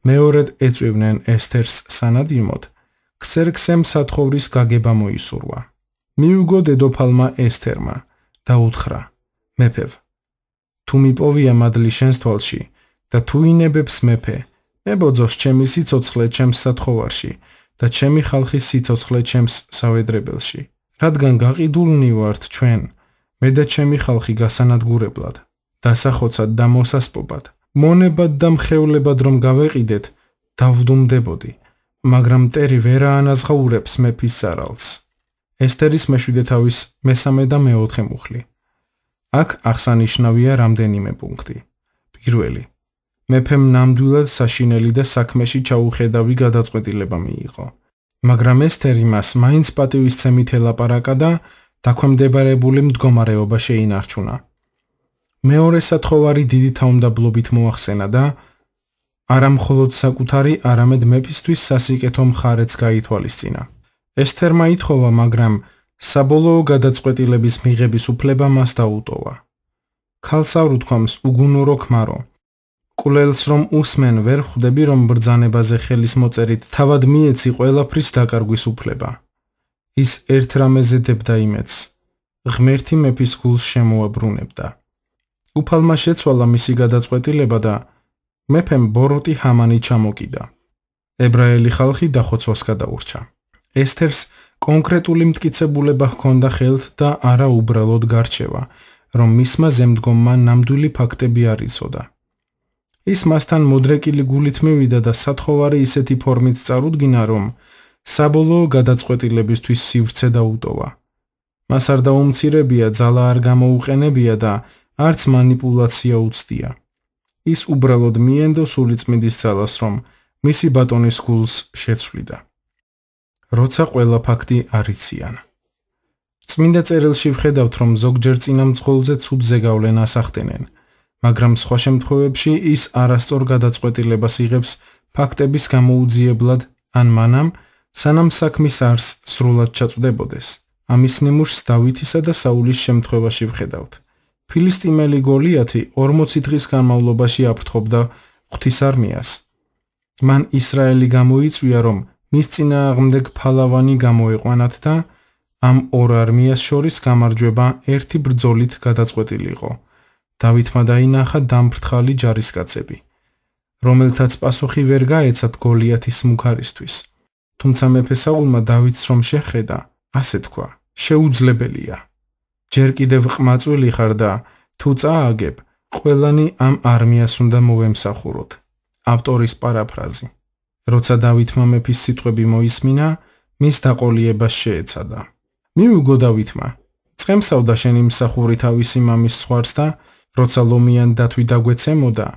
მეორედ ეწვივნენ ესთერს სანადიმოდ, ქსერქსემ სათხოვრის გაგება მოისურვა. მიუგო დედოფალმა ესთერმა და უთხრა: მეფევ, თუ მიპოვია მადლი შენს თვალში და თუ ინებებს მეფე, მებოძოს ჩემი სიცოცხლე ჩემს სათხოვარში და ჩემი ხალხის სიცოცხლე ჩემს სავედრებელში, რადგან გაყიდულნი ვართ ჩვენ, მე და ჩემი ხალხი გასანადგურებლად, დასახოცად და მოსასპობად, მონებად და მხევლებად რომ გავეყიდეთ, დავდუმდებოდი, მაგრამ მტერი ვერა ანაზღაურებს მეფის სარალს. ესთერის მეშვიდე თავის მესამე და მეოთხე მუხლი. აქ აღსანიშნავია რამდენიმე პუნქტი. პირველი, მეფემ ნამდვილად საშინელი და საქმეში ჩაუხედავი გადაწყვეტილება მიიღო, მაგრამ ესთერი მას მაინც პატივისცემით ელაპარაკა და დაქვემდებარებული მდგომარეობა შეინარჩუნა. მეორე სათხოვარი დიდი თავმდაბლობით მოახსენა და არა მხოლოდ საკუთარი, არამედ მეფისთვის სასიკეთო მხარეც გაითვალისწინა. ესთერმა ითხოვა, მაგრამ საბოლოო გადაწყვეტილების მიღების უფლება მას დაუტოვა. ქალს არ უთქვამს უგუნურო ქმარო. კულელს რომ უსმენ ვერ ხვდები, რომ ბრძანებაზე ხელის მოწერით თავად მიეცი ყველაფრის დაკარგვის უფლება. ის ერთ რამეზე დებდა იმედს. ღმერთი მეფის გულს შემოაბრუნებდა. უფალმა შეცვალა მისი გადაწყვეტილება და მეფემ ბოროტი ჰამანი ჩამოკიდა. ებრაელი ხალხი დახოცვას გადაურჩა. ესთერს კონკრეტული მტკიცებულება ჰქონდა ხელთ და არა უბრალოდ გარჩევა, რომ მისმა ზემდგომმა ნამდვილი ფაქტები არ იცოდა. ის მასთან მოდრეკილი გულით მივიდა და სათხოვარი ისეთი ფორმით წარუდგინა, რომ საბოლოო გადაწყვეტილებისთვის სივრცე დაუტოვა. მას არ დაუმცირებია, ძალა არ გამოუყენებია და არც მანიპულაცია უცდია. ის უბრალოდ მიენდო სულიწმიდის ძალას, რომ მისი ბატონის გულს შეცვლიდა. როცა ყველა ფაქტი არ იციან. წმინდა წერილში ვხედავთ, რომ ზოგჯერ წინამძღოლზე ცუდ ზეგავლენას ახდენენ, მაგრამ სხვა შემთხვევებში ის არასწორ გადაწყვეტილებას იღებს ფაქტების გამოუძიებლად ან მანამ, სანამ საქმის არსს სრულად ჩაწვდებოდეს. ამის ნიმუშს დავითისა და საულის შემთხვევაში ვხედავთ. ფილისტიმელი გოლიათი 40 დღის განმავლობაში აფრთხობდა ღვთის არმიას. მან ისრაელი გამოიწვია, რომ მის წინააღმდეგ ფალავანი გამოეყვანათ და ამ ორ არმიას შორის გამარჯვება ერთი ბრძოლით გადაწყვეტილიყო. დავითმა დაინახა დამფრთხალი ჯარისკაცები, რომელთაც პასუხი ვერ გაეცათ გოლიათის მუქარისთვის. თუმცა მეფე საულმა დავითს რომ შეხედა, ასე თქვა: შეუძლებელია. ჯერ კიდევ ყმაწვილი ხარ და თუ წააგებ, ყველანი ამ არმიას უნდა მოვემსახუროთ. ავტორის პარაფრაზი. როცა დავითმა მეფის სიტყვები მოისმინა, მის დაყოლიებას შეეცადა. მიუგო დავითმა, წემსავდა შენი მსახური თავისი მამის სხვარს და როცა ლომიან დათვი დაგვეცემოდა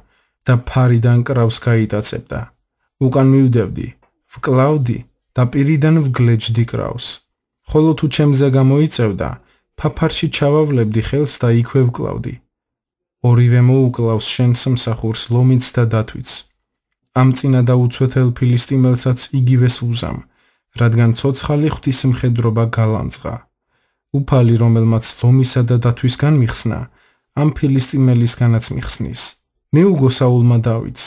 და ფარიდან კრავს გაიტაცებდა. უკან მივდევდი, ვკლავდი და პირიდან ვგლეჯდი კრავს. ხოლო თუ ჩემზე გამოიწევდა, ფაფარში ჩავავლებდი ხელს და იქვე ვკლავდი. ორივე მოუკლავს შენს მსახურს ლომიც და დათვიც. ამ წინა დაუცვეთელ ფილისტიმელსაც იგივეს ვუზამ, რადგან ცოცხალი ღვთისმხედრობა გალანძღა. უფალი, რომელმაც ლომისა და დათვისგან მიხსნა, ამ ფილისტიმელისგანაც მიხსნის. მიუგო საულმა დავითს,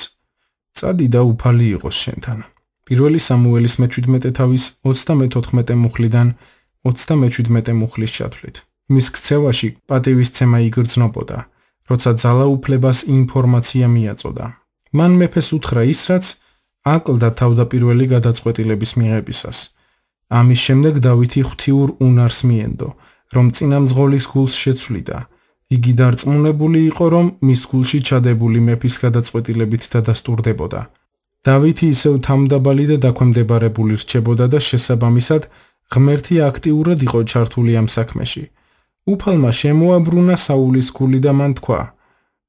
წადი და უფალი იყოს შენთან. პირველი სამუელის მე-17 თავის 34 მუხლიდან 37 მუხლის ჩათვლით. მის ქცევაში პატივისცემა იგრძნობოდა, როცა ძალაუფლებას ინფორმაცია მიაწოდა. მან მეფეს უთხრა ის, რაც აკლდა თავდაპირველი გადაწყვეტილების მიღებისას. ამის შემდეგ დავითი ღვთიურ უნარს მიენდო, რომ წინამძღოლის გულს შეცვლიდა. იგი დარწმუნებული იყო, რომ მის გულში ჩადებული მეფის გადაწყვეტილებით დადასტურდებოდა. დავითი ისევ თავმდაბალი და დაქვემდებარებული რჩებოდა და შესაბამისად ღმერთი აქტიურად იყო ჩართული ამ საქმეში. უფალმა შემოაბრუნა საულის გული და მან თქვა: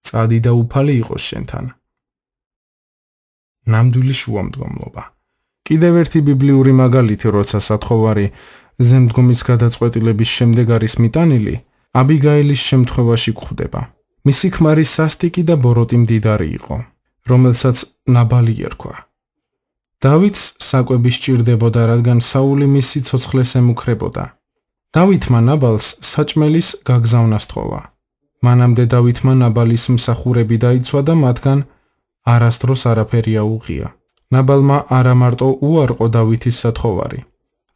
"წადი და უფალი იყოს შენთან." ნამდვილი შუამდგომლობა. კიდევ ერთი ბიბლიური მაგალითი, როცა სათხოვარი ზემდგომის გადაწყვეტილების შემდეგ არის მიტანილი, აბიგაილის შემთხვევაში გვხვდება. მისი ქმარი სასტიკი და ბოროტი მდიდარი იყო, რომელსაც ნაბალი ერქვა. დავითს საკვები სჭირდებოდა, რადგან საული მის სიცოცხლეს ემუქრებოდა. დავითმა ნაბალს საჭმელის გაგზავნა სთხოვა. მანამდე დავითმა ნაბალის მსახურები დაიცვა და მათგან არასდროს არაფერი აუღია. ნაბალმა არა მარტო უარყო დავითის სათხოვარი,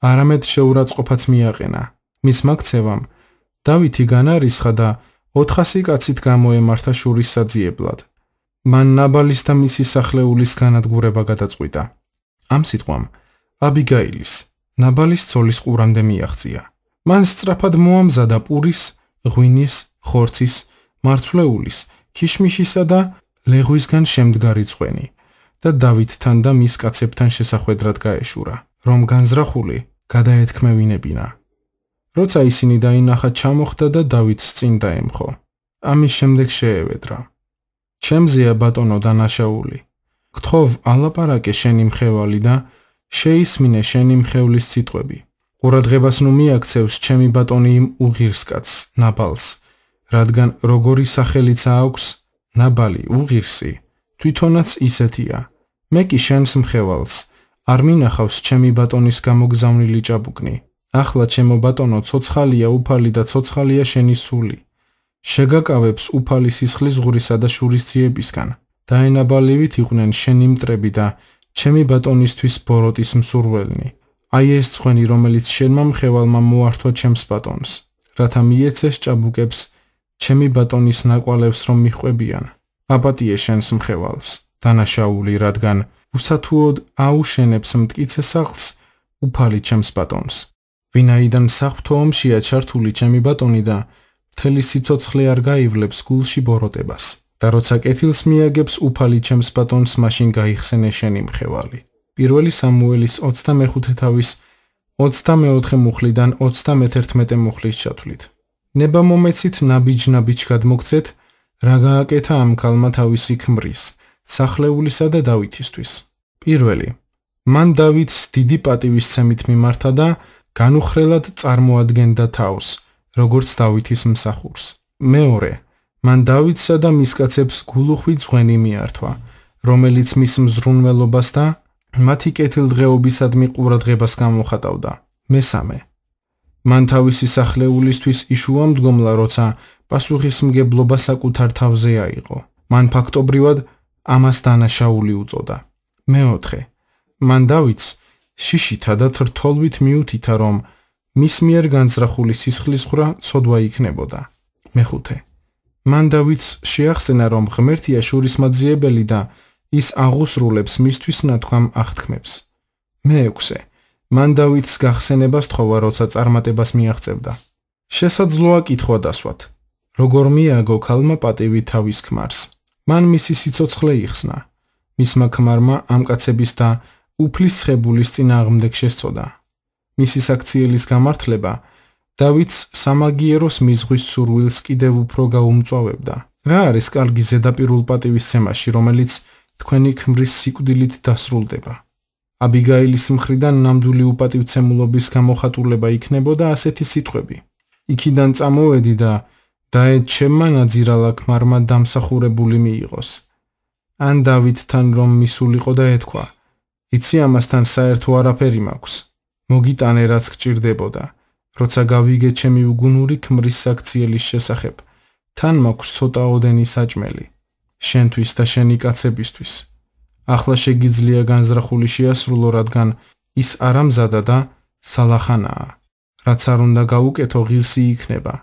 არამედ შეურაცხყოფაც მიაყენა. მის მაქცევამ დავითი განარისხა და 400 კაცით გამოემართა შურის საძიებლად. მან ნაბალის და მისი სახლეულის განადგურება გადაწყვიტა. ამ სიტყვამ აბიგაილის, ნაბალის ცოლის ყურამდე მიაღწია. მან სწრაფად მოამზადა პურის, ღვინის, ხორცის, მარცვლეულის, ქიშმიშისა და ლეღვისგან შემდგარი წვენი და დავითთან და მის კაცებთან შესახვედრად გაეშურა, რომ განზრახული გადაეთქმევინებინა. როცა ისინი დაინახა, ჩამოხდა და დავითს წინ დაემხო. ამის შემდეგ შეევედრა: "ჩემზეა ბატონო დანაშაული. გთხოვ, ალაპარაკე შენი მხევალი და შეისმინე შენი მხევლის სიტყვები. ყურადღებას ნუ მიაქცევს ჩემი ბატონი იმ უღირსკაცს, ნაბალს, რადგან როგორი სახელიცა აქვს, ნაბალი, უღირსი, თვითონაც ისეთია. მე კი შენს მხევალს არ მინახავს ჩემი ბატონის გამოგზავნილი ჭაბუკნი. ახლა ჩემო ბატონო, ცოცხალია უფალი და ცოცხალია შენი სული. შეგაკავებს უფალი სისხლის ღვრისა და შურის ძიებისგან. დაენაბალივით იყვნენ შენი მტრები და ჩემი ბატონისთვის ბოროტის მსურველნი. აი ეს წვენი, რომელიც შენმა მხევალმა მოართვა ჩემს ბატონს, რათა მიეცეს ჭაბუკებს ჩემი ბატონის ნაკვალევს რომ მიჰყვებიან. აპატიე შენს მხევალს, დანაშაული, რადგან უსათუოდ აუშენებს მტკიცე სახლს უფალი ჩემს ბატონს. ვინაიდან საღვთო ომშია ჩართული ჩემი ბატონი და მთელი სიცოცხლე არ გაივლებს გულში ბოროტებას. და როცა კეთილს მიაგებს უფალი ჩემს ბატონს, მაშინ გაიხსენე შენი მხევალი. 1 სამუელის 25 თავის 24 მუხლიდან 31 მუხლის ჩათვლით. ნება მომეცით ნაბიჯ გადმოგცეთ, რა გააკეთა ამ ქალმა თავისი ქმრის, სახლეულისა და დავითისთვის. პირველი, მან დავითს დიდი პატივისცემით მიმართა და განუხრელად წარმოადგენდა თავს, როგორც დავითის მსახურს. მეორე, მან დავითსა და მის კაცებს გულუხვი ძღვენი მიართვა, რომელიც მის მზრუნველობას და მათი კეთილდღეობისადმი ყურადღებას გამოხატავდა. მესამე, მან თავისი სახლეულისთვის იშუამდგომლა, როცა პასუხისმგებლობა საკუთარ თავზე აიღო. მან ფაქტობრივად ამას დანაშაული უწოდა. მეოთხე, მან დავითს შიშითა და თრთოლვით მიუთითა, რომ მის მიერ განზრახული სისხლისღვრა ცოდვა იქნებოდა. მეხუთე, მან დავითს შეახსენა, რომ ღმერთია შურისმაძიებელი და ის აღუსრულებს მისთვის ნათქვამ აღთქმებს. მეექვსე, მან დავითს გახსენება სთხოვა, როცა წარმატებას მიაღწევდა. შესაძლოა კითხვა დასვათ: როგორ მიაგო ქალმა პატივი თავის ქმარს? მან მისი სიცოცხლე იხსნა. მისმა ქმარმა ამ კაცების და უფლის ცხებულის წინააღმდეგ შესწოდა. მისი საქციელის გამართლება დავითს სამაგიეროს მიზღვის სურვილს კიდევ უფრო გაუმწვავებდა. რა არის კარგი ზედაპირულ პატივისცემაში, რომელიც თქვენი ქმრის სიკვდილით დასრულდება? აბიგაილის მხრიდან ნამდვილი უპატივცემულობის გამოხატულება იქნებოდა ასეთი სიტყვები: იქიდან წამოვედი და დაედ ჩემმა ნაძირალა ქმარმა დამსახურებული მიიღოს. ან დავითთან რომ მისულიყო და ეთქვა: იცი, ამასთან საერთო არაფერი მაქვს. მოგიტანე რაც გჭირდებოდა, როცა გავიგე ჩემი უგუნური ქმრის საქციელის შესახებ. თან მაქვს ცოტაოდენი საჭმელი შენთვის და შენი კაცებისთვის. ახლა შეგიძლია განზრახული შეასრულო, რადგან ის არამზადა და სალახანაა. რაც არ უნდა გაუკეთო, ღირსი იქნება.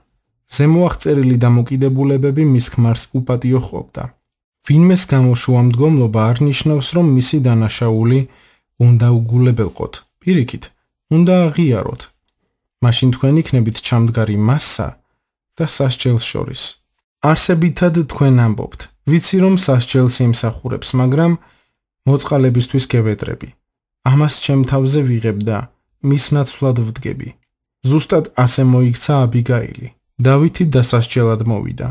ზემოაღწერილი დამოკიდებულებები მის ქმარს უპატიო ყოფდა. ვინმეს გამოშუამდგომლობა არ ნიშნავს, რომ მისი დანაშაული უნდა უგულებელყოთ. პირიქით, უნდა აღიაროთ. მაშინ თქვენ იქნებით ჩამდგარი მასსა და სასჯელს შორის. არსებითად თქვენ ამბობთ: ვიცი, რომ სასჯელს იმსახურებს, მაგრამ მოწყალებისთვის გევეტრები. ამას ჩემ თავზე ვიღებ და მის ნაცვლად ვდგები. ზუსტად ასე მოიქცა აბიგაილი. დავითი დასასჯელად მოვიდა,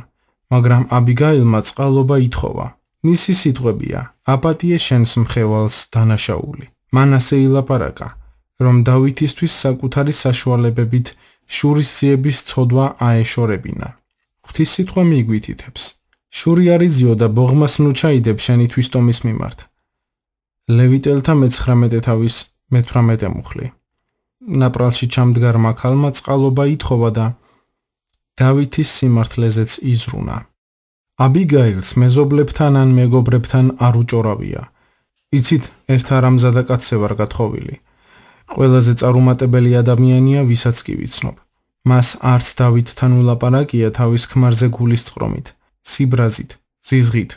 მაგრამ აბიგაილმა წყალობა ითხოვა. მისი სიტყვებია: აპატიე შენს მხევალს დანაშაული. მან ასე ილაპარაკა, რომ დავითისთვის საკუთარი საშუალებებით შურისძიების ცოდვა აეშორებინა. ღვთის სიტყვა მიგვითითებს: შური არიძიო და ბოღმას ნუ ჩაიდებ შენი თვისტომის მიმართ. ლევიტელთა 19:18 მუხლი. ნაპრალში ჩამდგარმა ქალმა წყალობა ითხოვა და დავითის სიმართლეზეც იზრუნა. აბიგაილს მეზობლებთან ან მეგობრებთან არ უჭორავია. იცით, ერთ არამზადა კაცზე ვარ გათხოვილი. ყველაზე წარუმატებელი ადამიანია, ვისაც კი ვიცნობ. მას არც დავითთან ულაპარაკია თავის ქმარზე გულის წყრომით, სიბრაზით, ზიზღით,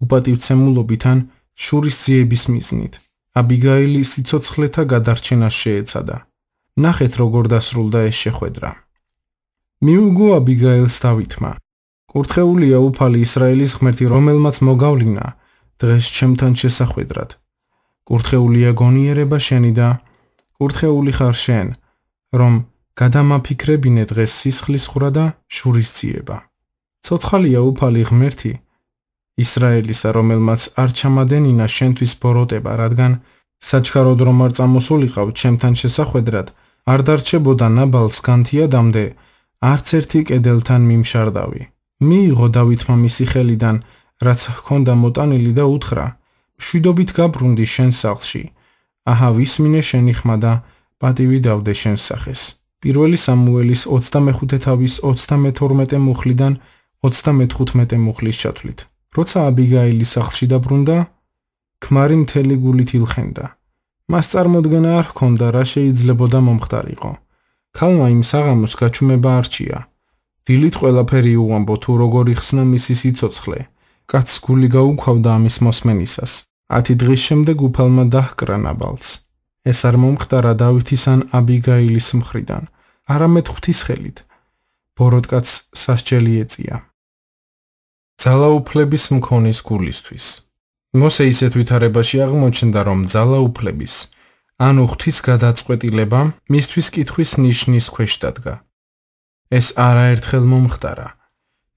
უპატივცემულობით ან შურისძიების მიზნით. აბიგაილი სიცოცხლეთა გადარჩენას შეეცადა. ნახეთ, როგორ დასრულდა ეს შეხვედრა. მიუგო აბიგაილს დავითმა: კურთხეულია უფალი ისრაელის ღმერთი, რომელმაც მოგავლინა დღეს ჩემთან შესახვედრად. კურთხეულია გონიერება შენი და კურთხეული ხარ შენ, რომ გადამაფიქრებინე დღეს სისხლის ხრა და შურისძიება. ცოცხალია უფალი ღმერთი ისრაელისა, რომელმაც არ ჩამადენინა შენთვის ბოროტება, რადგან საჩქაროდ რომ არ წამოსულიყავ ჩემთან შესახვედრად, არ დარჩებოდა ნაბალს განთიადამდე არც ერთი კედელთან მიმშარდავი. მიიღო დავითმა მისი ხელიდან, რაც ჰქონდა მოტანილი და უთხრა: მშვიდობით გაბრუნდი შენ სახლში. აჰა, ვისმინე შენი ხმა და პატივი დავდე შენს სახეს. 1 სამუელის 25:32 მუხლიდან 35 მუხლის ჩათვლით. როცა აბიგაილი სახლში დაბრუნდა, ქმარი მთელი გულით ილხენდა. მას წარმოდგენა არ ჰქონდა, რა შეიძლებოდა მომხდარიყო. ქალმა იმ საღამოს გაჩუმება არჩია. დილით ყველაფერი უამბო თუ როგორ იხსნა მისი სიცოცხლე. კაცს გული გაუქვავდა ამის მოსმენისას. 10 დღის შემდეგ უფალმა დაჰკრა ნაბალს. ეს არ მომხდარა დავითის ან აბიგაილის მხრიდან, არამედ ღვთის ხელით. ბოროტკაცს სასჯელი ეწია. ძალაუფლების მქონის გულისთვის. მოსე ისეთ ვითარებაში აღმოჩნდა, რომ ძალაუფლების ანუ ღვთის გადაწყვეტილება მისთვის კითხვის ნიშნის ქვეშ დადგა. ეს არაერთხელ მომხდარა.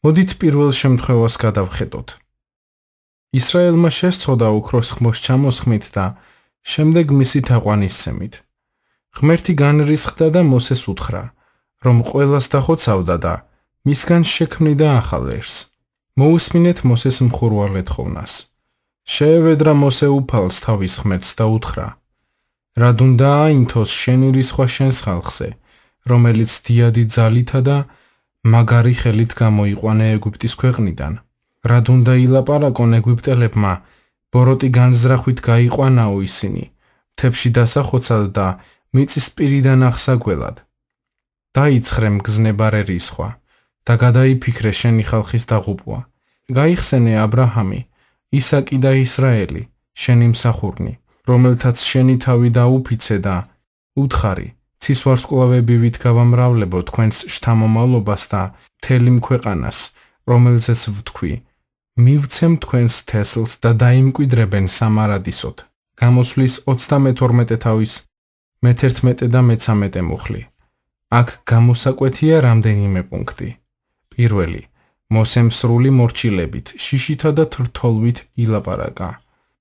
მოდით პირველ შემთხვევას გადავხედოთ. ისრაელმა შესწოდა ოქროს ხმოს ჩამოსხმით და შემდეგ მისი თაყვანისცემით. ღმერთი განრისხდა და მოსეს უთხრა, რომ ყველას დახოცავდა და მისგან შექმნიდა ახალ ერს. მოусმინეთ მოსეს მხურვალედ ხოვნას. შეევედრა მოსე უფალს თავის ღმერთს და უთხრა: რად უნდა აინთოს შენი რისხვა შენს ხალხზე, რომელიც დიადი ძალითა და მაგარი ხელით გამოიყვანა ეგვიპტის ქვეყნიდან. რად უნდა ილაპარაკონ ეგვიპტელებმა, ბოროტი განზრახვით გაიყვანაო ისინი, მთებში დასახოცად და მიწისპირიდან აღსაგველად. დაიცხრე მგზნებარე რისხვა და გადაიფიქრე შენი ხალხის დაღუპვა. გაიხსენე აბრაჰამი, ისაკი და ისრაელი, შენი მსახურნი, რომელთაც შენი თავი დაუფიცე და უთხარი: ცის ვარსკვლავებივით გავამრავლებო თქვენს შთამომავლობას და მთელი ქვეყანას, რომელზეც ვთქვი, მივცემ თქვენს თესლს და დაიმკვიდრებენ სამარადისოდ. გამოსვლის 32:11 და 13 მუხლი. აქ გამოსაკვეთია რამდენიმე პუნქტი. პირველი, მოსემ სრული მორჩილებით, შიშითა და თრთოლვით ილაპარაკა.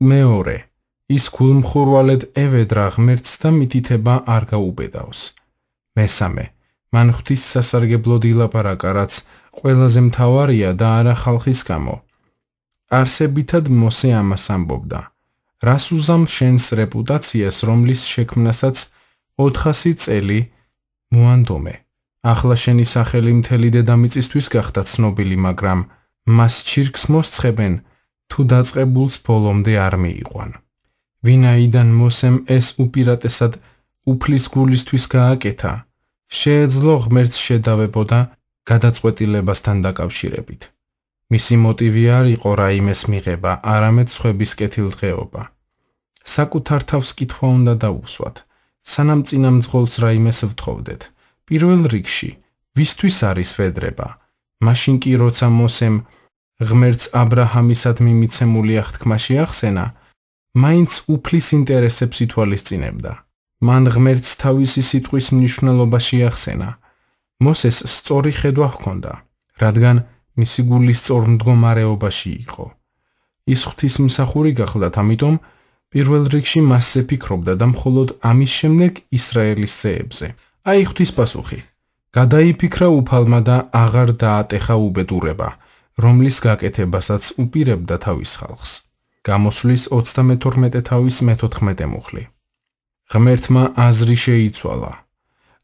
მეორე, ის გულმხურვალედ ევედრა ღმერთს და მითითება არ გაუბედავს. მესამე, მან ღვთის სასარგებლოდ ილაპარაკა, რაც ყველაზე მთავარია და არა ხალხის გამო. არსებითად მოსე ამას ამბობდა: რას უზამ შენს რეპუტაციას, რომლის შექმნასაც 400 წელი მოანდომე. ახლა შენი სახელი მთელი დედამიწისთვის გახდა ცნობილი, მაგრამ მას ჩირკს მოსცხებენ, თუ დაწყებულს ბოლომდე არ მიიყვან. ვინაიდან მოსემ ეს უპირატესად უფლის გულისთვის გააკეთა, შეეძლო ღმერთს შედავებოდა გადაწყვეტილებასთან დაკავშირებით. მისი მოტივი არ იყო რაიმეს მიღება, არამედ სხვების კეთილდღეობა. საკუთარ თავს კითხვა უნდა დაუსვათ, სანამ წინა მძღოლს რაიმეს ვთხოვდეთ. პირველ რიგში, ვისთვის არის ვედრება? მაშინ კი, როცა მოსემ ღმერთს აბრაჰამისადმი მიცემული აღთქმა შეახსენა, მაინც უფლის ინტერესებს ითვალისწინებდა. მან ღმერთს თავისი სიტყვის მნიშვნელობა შეახსენა. მოსეს სწორი ხედვა ჰქონდა, რადგან მისი გული სწორ მდგომარეობაში იყო. ის ღვთისმსახური გახლდათ, ამიტომ პირველ რიგში მასზე ფიქრობდა და მხოლოდ ამის შემდეგ ისრაელის ძეებზე. აი ღვთის პასუხი. გადაიფიქრა უფალმა და აღარ დაატეხა უბედურება, რომლის გაკეთებასაც უპირებდა თავის ხალხს. გამოსვლის 32 თავის მე-14 მუხლი. ღმერთმა აზრი შეიცვალა.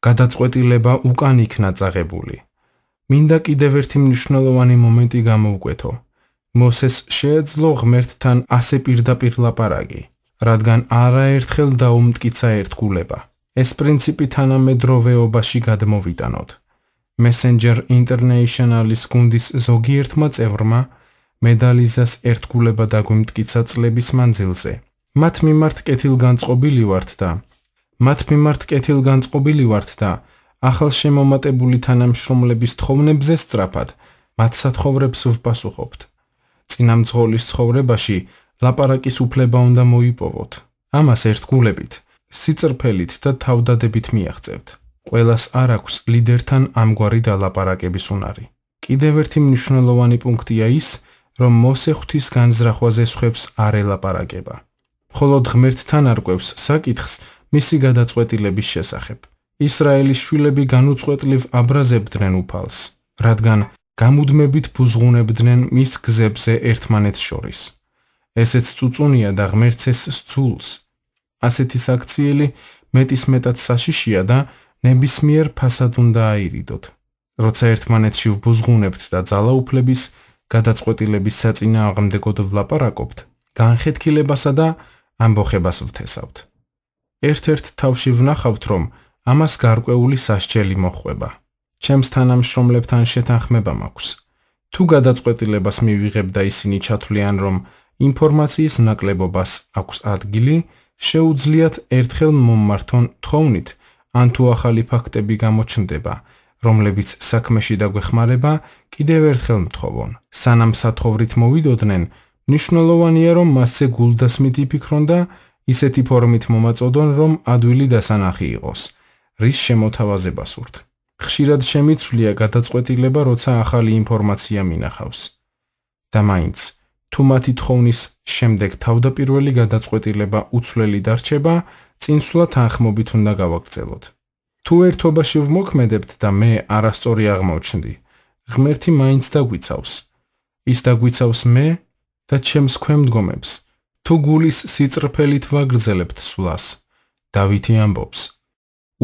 გადაწყვეტილება უკან იქნა წაღებული. მინდა კიდევ ერთი მნიშვნელოვანი მომენტი გამოუკვეთო. მოსეს შეეძლო ღმერთთან ასე პირდაპირ ლაპარაკი, რადგან არაერთხელ დაუმტკიცა ერთგულება. ეს პრინციპი თანამედროვეობაში გადმოვიტანოთ. Messenger International-ის გუნდის ზოგიერთმა წევრმა მედალიზას ერთგულება დაგვიმტკიცა წლების მანძილზე. მათ მიმართ კეთილგანწყობილი ვართ და ახალშემომატებული თანამშრომლების თხოვნებზე სწრაფად მათ სათხოვრებს ვპასუხობთ. წინამძღოლის ცხოვრებაში ლაპარაკის უფლება უნდა მოიპოვოთ. ამას ერთგულებით, სიწრფელით და თავდადებით მიაღწევთ. ყველას არ აქვს ლიდერთან ამგვარი დალაპარაკების უნარი. კიდევ ერთი მნიშვნელოვანი პუნქტია ის, რომ მოსე ღვთის განზრახვაზე სხვებს არ ელაპარაკება. მხოლოდ ღმერთთან არკვევს საკითხს მისი გადაწყვეტილების შესახებ. ისრაელის შვილები განუწყვეტლივ აბრაზებდნენ უფალს, რადგან გამუდმებით ბუზღუნებდნენ მის გზებზე ერთმანეთს შორის. ესეც წუწუნია და ღმერთს ეს სძულს. ასეთი საქციელი მეტისმეტად საშიშია და ნებისმიერ ფასად უნდა აირიდოთ. როცა ერთმანეთში ვბუზღუნებთ და ძალაუფლების გადაწყვეტილების საწინააღმდეგოდ ვლაპარაკობთ, განხეთქილებასა და ამბოხებას ვთესავთ. ერთ-ერთ თავში ვნახავთ, რომ ამას გარკვეული სასჯელი მოჰყვება. ჩემს თანამშრომლებთან შეთანხმება მაქვს. თუ გადაწყვეტილებას მივიღებ და ისინი ჩათვლიან, რომ ინფორმაციის ნაკლებობას აქვს ადგილი, შეუძლიათ ერთხელ მომმართონ თხოვნით, ან თუ ახალი ფაქტები გამოჩნდება, რომლებიც საქმეში დაგვეხმარება, კიდევ ერთხელ მთხოვონ. სანამ სათხოვრით მოვიდოდნენ, მნიშვნელოვანია, რომ მასზე გულდასმით იფიქრონ და ისეთი ფორმით მომაწოდონ, რომ ადვილი დასანახი იყოს, რის შემოთავაზებას სურთ. ხშირად შემიცვლია გადაწყვეტილება, როცა ახალი ინფორმაცია მინახავს. და მაინც, თუ მათი თხოვნის შემდეგ თავდაპირველი გადაწყვეტილება უცვლელი დარჩება, წინსვლა თანხმობით უნდა გავაგრძელოთ. თუ ერთობაში ვმოქმედებთ და მე არასწორი აღმოჩნდი, ღმერთი მაინც დაგვიცავს. ის დაგვიცავს მე და ჩემს ქვემდგომებს, თუ გულის სიწრფელით ვაგრძელებთ სვლას. დავითი ამბობს: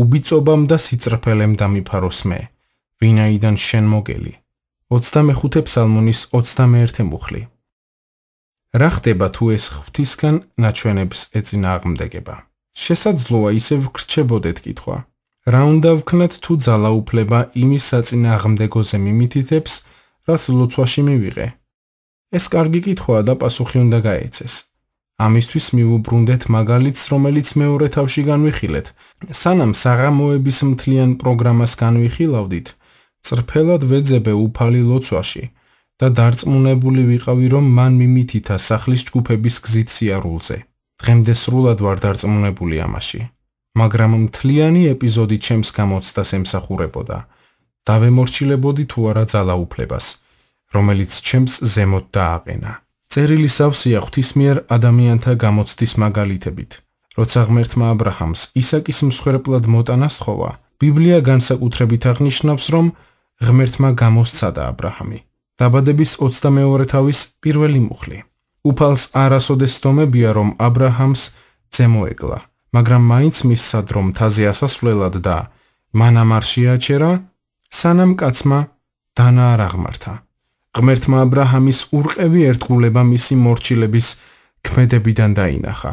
უბიწობამ და სიწრფელემ დამიფაროს მე, ვინაიდან შენ მოგელი. 25 ფსალმონის 21 მუხლი. რა ხდება თუ ეს ღვთისგან ნაჩვენებს ეწინააღმდეგება? შესაძლოა ისევ გრჩებოდეთ კითხვა. რა უნდა ვქნათ თუ ძალაუფლება იმის საწინააღმდეგოზე მიმითითებს, რაც ლოცვაში მივიღე? ეს კარგი კითხვაა და პასუხი უნდა გაეცეს. ამისთვის მივუბრუნდეთ მაგალითს, რომელიც მეორე თავში განვიხილეთ. სანამ საღამოების მთლიან პროგრამას განვიხილავდით, წრფელად ვეძებე უფალი ლოცვაში და დარწმუნებული ვიყავი, რომ მან მიმითითა სახლის ჯგუფების გზით სიარულზე. დღემდე სრულად ვარ დარწმუნებული ამაში, მაგრამ მთლიანი ეპიზოდი ჩემს გამოცდას ემსახურებოდა. დავემორჩილებოდი თუ არა ძალაუფლებას, რომელიც ჩემს ზემოთ დააყენა. წერილი სავსეა ღვთისმიერ ადამიანთა გამოცდის მაგალითებით. როცა ღმერთმა ა ブラ ჰამს ისაკის მსხვერპლად მოტანას თხოვა, ბიბლია განსაკუთრებით აღნიშნავს, რომ ღმერთმა გამოსცადა ა ブラ ჰამი. დაბადების 22 თავის პირველი მუხლი. უფალს არასოდეს სტომებია, რომ ა ブラ ჰამს ძე მოეკლა, მაგრამ მაინც მისცად, რომ მთაზე ასასვლელად და მან ამ არ შეაჩერა, სანამ კაცმა დანა არ აღმართა. ღმერთმა ა ブラ ჰამის ურყევი ერთგულება მისი მორჩილების ქმედებიდან დაინახა.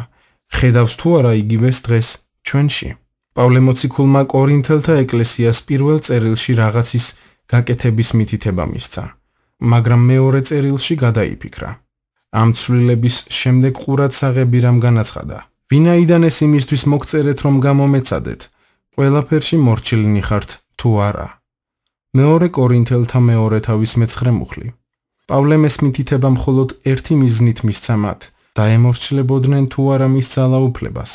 ხედავს თუ არა იგივეს დღეს ჩვენში? პავლე მოციქულმა კორინთელთა ეკლესიას პირველ წერილში რაღაცის გაკეთების მითითება მისცა, მაგრამ მეორე წერილში გადაიფიქრა. ამ ცვლილების შემდეგ ყურადსაღები რამ განაცხადა? ვინაიდან ეს იმისთვის მოგწერეთ, რომ გამომეცადეთ, ყველაფერში მორჩილნი ხართ თუ არა? მეორე კორინთელთა მეორე თავის მე-9 მუხლი. პავლემ ეს მითითება მხოლოდ ერთი მიზნით მისცა მათ, დაემორჩილებოდნენ თუ არა მის ძალაუფლებას.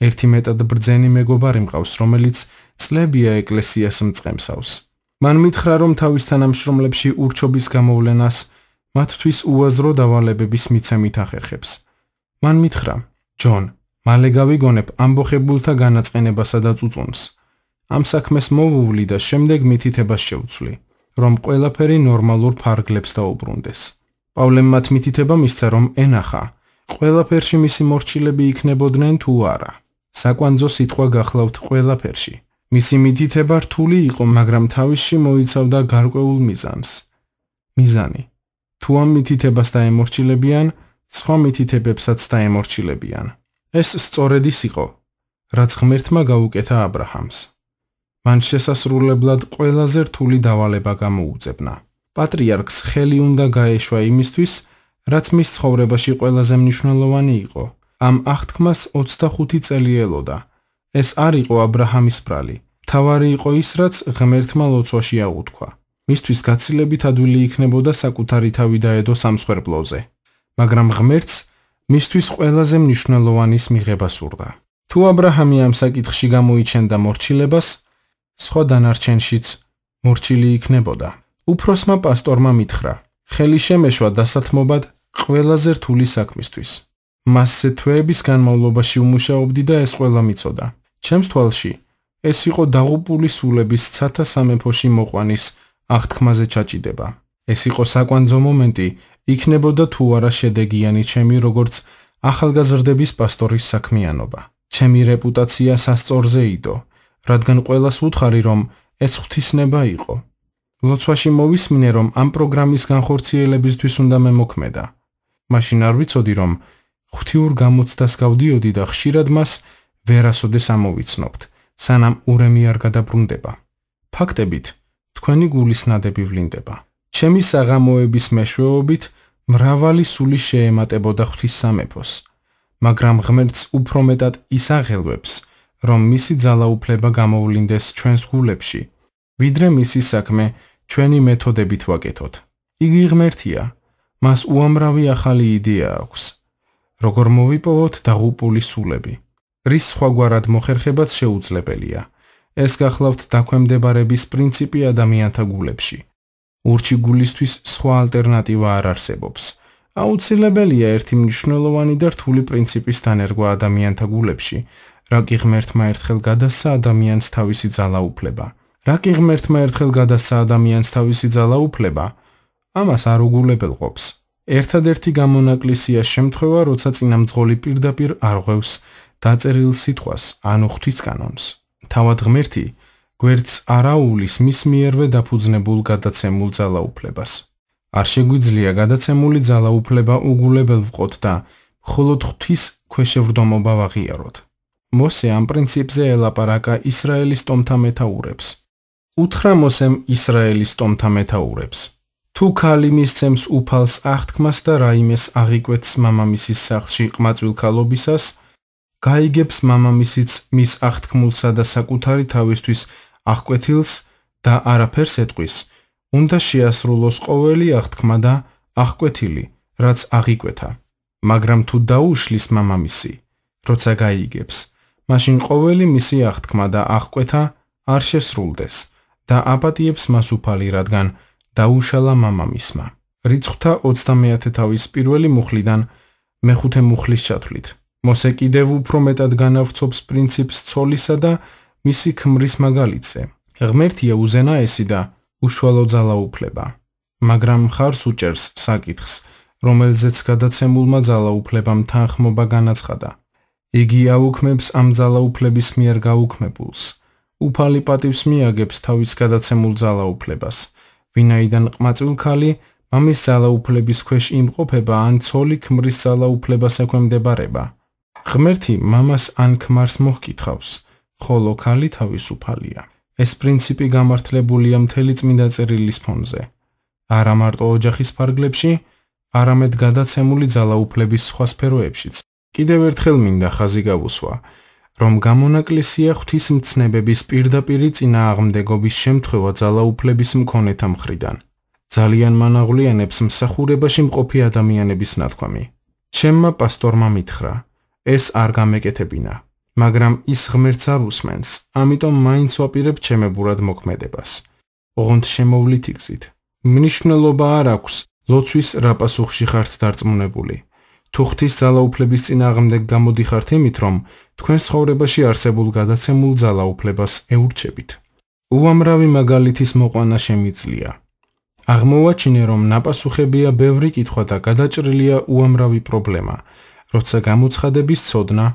ერთი მეტად ბრძენი მეგობარი მყავს, რომელიც წლებია ეკლესიას მწყემსავს. მან მითხრა, რომ თავის თანამშრომლებში ურჩობის გამოვლენას მათთვის უაზრო დავალებების მიცემით ახერხებს. მან მითხრა: ჯონ, მალე გავიგონებ ამბოხებულთა განაწყენებასა და წუწუნს. ამ საქმეს მოვუვლი და შემდეგ მითითებას შევცვლი, რომ ყველაფერი ნორმალურ ფარგლებს დაუბრუნდეს. პავლემ მათ მითითება მისცა, რომ ენახა, ყველაფერში მისი მორჩილები იქნებოდნენ თუ არა. საკვანძო სიტყვა გახლავთ ყველაფერში. მისი მითითება რთული იყო, მაგრამ თავისში მოიცავდა გარკვეულ მიზანს. მიზანი: თუ ამ მითითებას დაემორჩილებიან, სხვა მითითებებსაც დაემორჩილებიან. ეს სწორედ ის იყო, რაც ღმერთმა გაუკეთა აბრაჰამს. მან შესასრულებლად ყველაზე რთული დავალება გამოუძებნა. პატრიარქს ხელი უნდა გაეშვა იმისთვის, რაც მის ცხოვრებაში ყველაზე მნიშვნელოვანი იყო. ამ აღთქმას 25 წელი ელოდა. ეს არ იყო აბრაჰამის ბრალი. მთავარი იყო ის, რაც ღმერთმა ლოცვაში აღუთქვა. მისთვის გაცილებით ადვილი იქნებოდა საკუთარი თავი დაედო სამსხვერპლოზე. მაგრამ ღმერთს მისთვის ყველაზე მნიშვნელოვანის მიღება სურდა. თუ აბრაჰამი ამ საკითხში გამოიჩენდა მორჩილებას, სხვა დანარჩენშიც მორჩილი იქნებოდა. უფროსმა პასტორმა მითხრა: ხელი შემეშვა დასათმობად ყველაზე რთული საქმისთვის. მასზე თვეების განმავლობაში უმუშაობდი და ეს ყველა მიცოდა. ჩემს თვალში ეს იყო დაღუპული სულების ცათა სამეფოში მოყვანის აღთქმაზე ჩაჭიდება. ეს იყო საკვანძო მომენტი, იქნებოდა თუ არა შედეგიანი ჩემი როგორც ახალგაზრდების პასტორის საქმიანობა. ჩემი რეპუტაცია სასწორზე იდო, რადგან ყველას ვუთხარი, რომ ეს ღვთისნება იყო. ლოცვაში მოვისმინე, რომ ამ პროგრამის განხორციელებისთვის უნდა მემოქმედა. მაშინ არ ვიცოდი, რომ ღვთიურ გამოცდას გავდიოდი და ხშირად მას ვერასოდეს ამოვიცნობთ, სანამ ურემი არ გადაბრუნდება. ფაქტებით, თქვენი გულის ნადები ვლინდება. ჩემი საღამოების მეშვეობით მრავალი სული შეემატებოდა ღვთის სამეფოს, მაგრამ ღმერთს უფრო მეტად ის აღელვებს, რომ მისი ძალაუფლება გამოვლინდეს ჩვენს გულებში, ვიდრე მისი საქმე ჩვენი მეთოდებით ვაკეთოთ. იგი ღმერთია, მას უამრავი ახალი იდეა აქვს. როგორ მოვიპოვოთ დაღუპული სულები? რის სხვაგვარად მოხერხებაც შეუძლებელია. ეს გახლავთ დაქვემდებარების პრინციპი ადამიანთა გულებში. ურჩი გულისთვის სხვა ალტერნატივა არ არსებობს. აუცილებელია ერთი მნიშვნელოვანი და რთული პრინციპის დანერგვა ადამიანთა გულებში, რა კი ღმერთმა ერთხელ გადასცა ადამიანს თავისი ძალაუფლება. რა კი ღმერთმა ერთხელ გადასცა ადამიანს თავისი ძალაუფლება, ამას არ უგულებელყოფს. ერთადერთი გამონაკლისია შემთხვევა, როცა წინამძღოლი პირდაპირ არღვევს დაწერილ სიტყვას, ანუ ღვთის კანონს. თავად ღმერთი გვერდს არ აუვლის მის მიერვე დაფუძნებულ გადაცემულ ძალაუფლებას. არ შეგვიძლია გადაცემული ძალაუფლება უგულებელ ვყოთ და მხოლოდ ღვთის ქვეშევრდომობა ვაღიაროთ. მოსე ამ პრინციპზე ელაპარაკა ისრაელის ტომთა მეთაურებს. უთხრა მოსემ ისრაელის ტომთა მეთაურებს: თუ ქალი მისცემს უფალს აღთქმას და რაიმეს აღიკვეთს მამამისის სახლში ყმაწვილ ქალობისას, გაიგებს მამამისიც მის აღთქმულსა და საკუთარი თავისთვის აღკვეთილს და არაფერს ეტყვის, უნდა შეასრულოს ყოველი აღთქმა და აღკვეთილი, რაც აღიკვეთა. მაგრამ თუ დაუშლის მამამისი, როცა გაიგებს, მაშინ ყოველი მისი აღთქმა და აღკვეთა არ შესრულდეს და აპატიებს მას უფალი, რადგან დაუშალა მამამისმა. რიცხვთა 30 თავის პირველი მუხლიდან მეხუთე მუხლის ჩათვლით. მოსე კიდევ უფრო მეტად განავრცობს პრინციპს ცოლისა და მისი ქმრის მაგალითზე. ღმერთია უზენაესი და უშუალო ძალაუფლება, მაგრამ მხარს უჭერს საკითხს, რომელზეც გადაცემულმა ძალაუფლებამ თანხმობა განაცხადა. იგი აუქმებს ამ ძალაუფლების მიერ გაუქმებულს. უფალი პატივს მიაგებს თავის გადაცემულ ძალაუფლებას, ვინაიდან ყმაწვილ ქალი მამის ძალაუფლების ქვეშ იმყოფება ან ცოლი ქმრის ძალაუფლებას ექვემდებარება. ღმერთი მამას ან ქმარს მოჰკითხავს, ხოლო ქალი თავისუფალია. ეს პრინციპი გამართლებულია მთელი წმინდა წერილის ფონზე. არა მარტო ოჯახის ფარგლებში, არამედ გადაცემული ძალაუფლების სხვა სფეროებშიც. კიდევ ერთხელ მინდა ხაზი გავუსვა, რომ გამონაკლისია ღვთის მცნებების პირდაპირი წინააღმდეგობის შემთხვევა ძალაუფლების მქონეთა მხრიდან. ძალიან მანაღვლიანებს მსახურებაში მყოფი ადამიანების ნათქვამი. ჩემმა პასტორმა მითხრა, ეს არ გამეკეთებინა, მაგრამ ის ღმერთს არ უსმენს, ამიტომ მაინც ვაპირებ ჩემებურად მოქმედებას. ოღონდ შემოვლითი გზით. მნიშვნელობა არ აქვს, ლოცვის რა პასუხში ხართ დარწმუნებული. თუ ღვთის ძალაუფლების წინააღმდეგ გამოდიხართ იმით, რომ თქვენ ცხოვრებაში არსებულ გადაცემულ ძალაუფლებას ეურჩებით. უამრავი მაგალითის მოყვანა შემიძლია. აღმოვაჩინე, რომ ნაპასუხებია ბევრი კითხვა და გადაჭრილია უამრავი პრობლემა, როცა გამოცხადების ცოდნა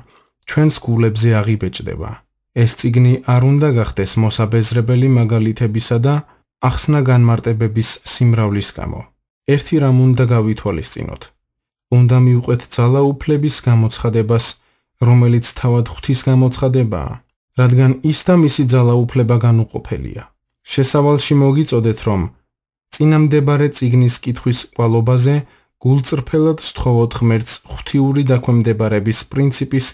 ჩვენს გულებზე აღიბეჭდება. ეს წიგნი არ უნდა გახდეს მოსაბეზრებელი მაგალითებისა და ახსნა განმარტებების სიმრავლის გამო. ერთი რამ უნდა გავითვალისწინოთ. უნდა მივყვეთ ძალაუფლების გამოცხადებას, რომელიც თავად ღვთის გამოცხადებაა, რადგან ის და მისი ძალაუფლება განუყოფელია. შესავალში მოგიწოდეთ, რომ წინამდებარე წიგნის კითხვის კვალობაზე გულწრფელად სთხოვოთ ღმერთს ღვთიური დაქვემდებარების პრინციპის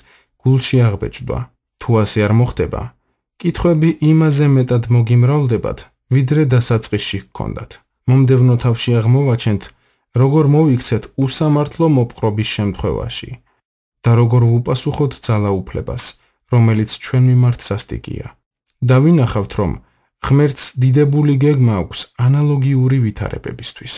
გულში აღბეჭდვა. თუ ასე არ მოხდება, კითხვები იმაზე მეტად მოგიმრავლდებათ, ვიდრე დასაწყისში გქონდათ. მომდევნო თავში აღმოვაჩენთ, როგორ მოვიქცეთ უსამართლო მოპყრობის შემთხვევაში და როგორ ვუპასუხოთ ძალაუფლებას, რომელიც ჩვენ მიმართ სასტიკია. დავინახავთ, რომ ღმერთს დიდებული გეგმა აქვს ანალოგიური ვითარებებისთვის.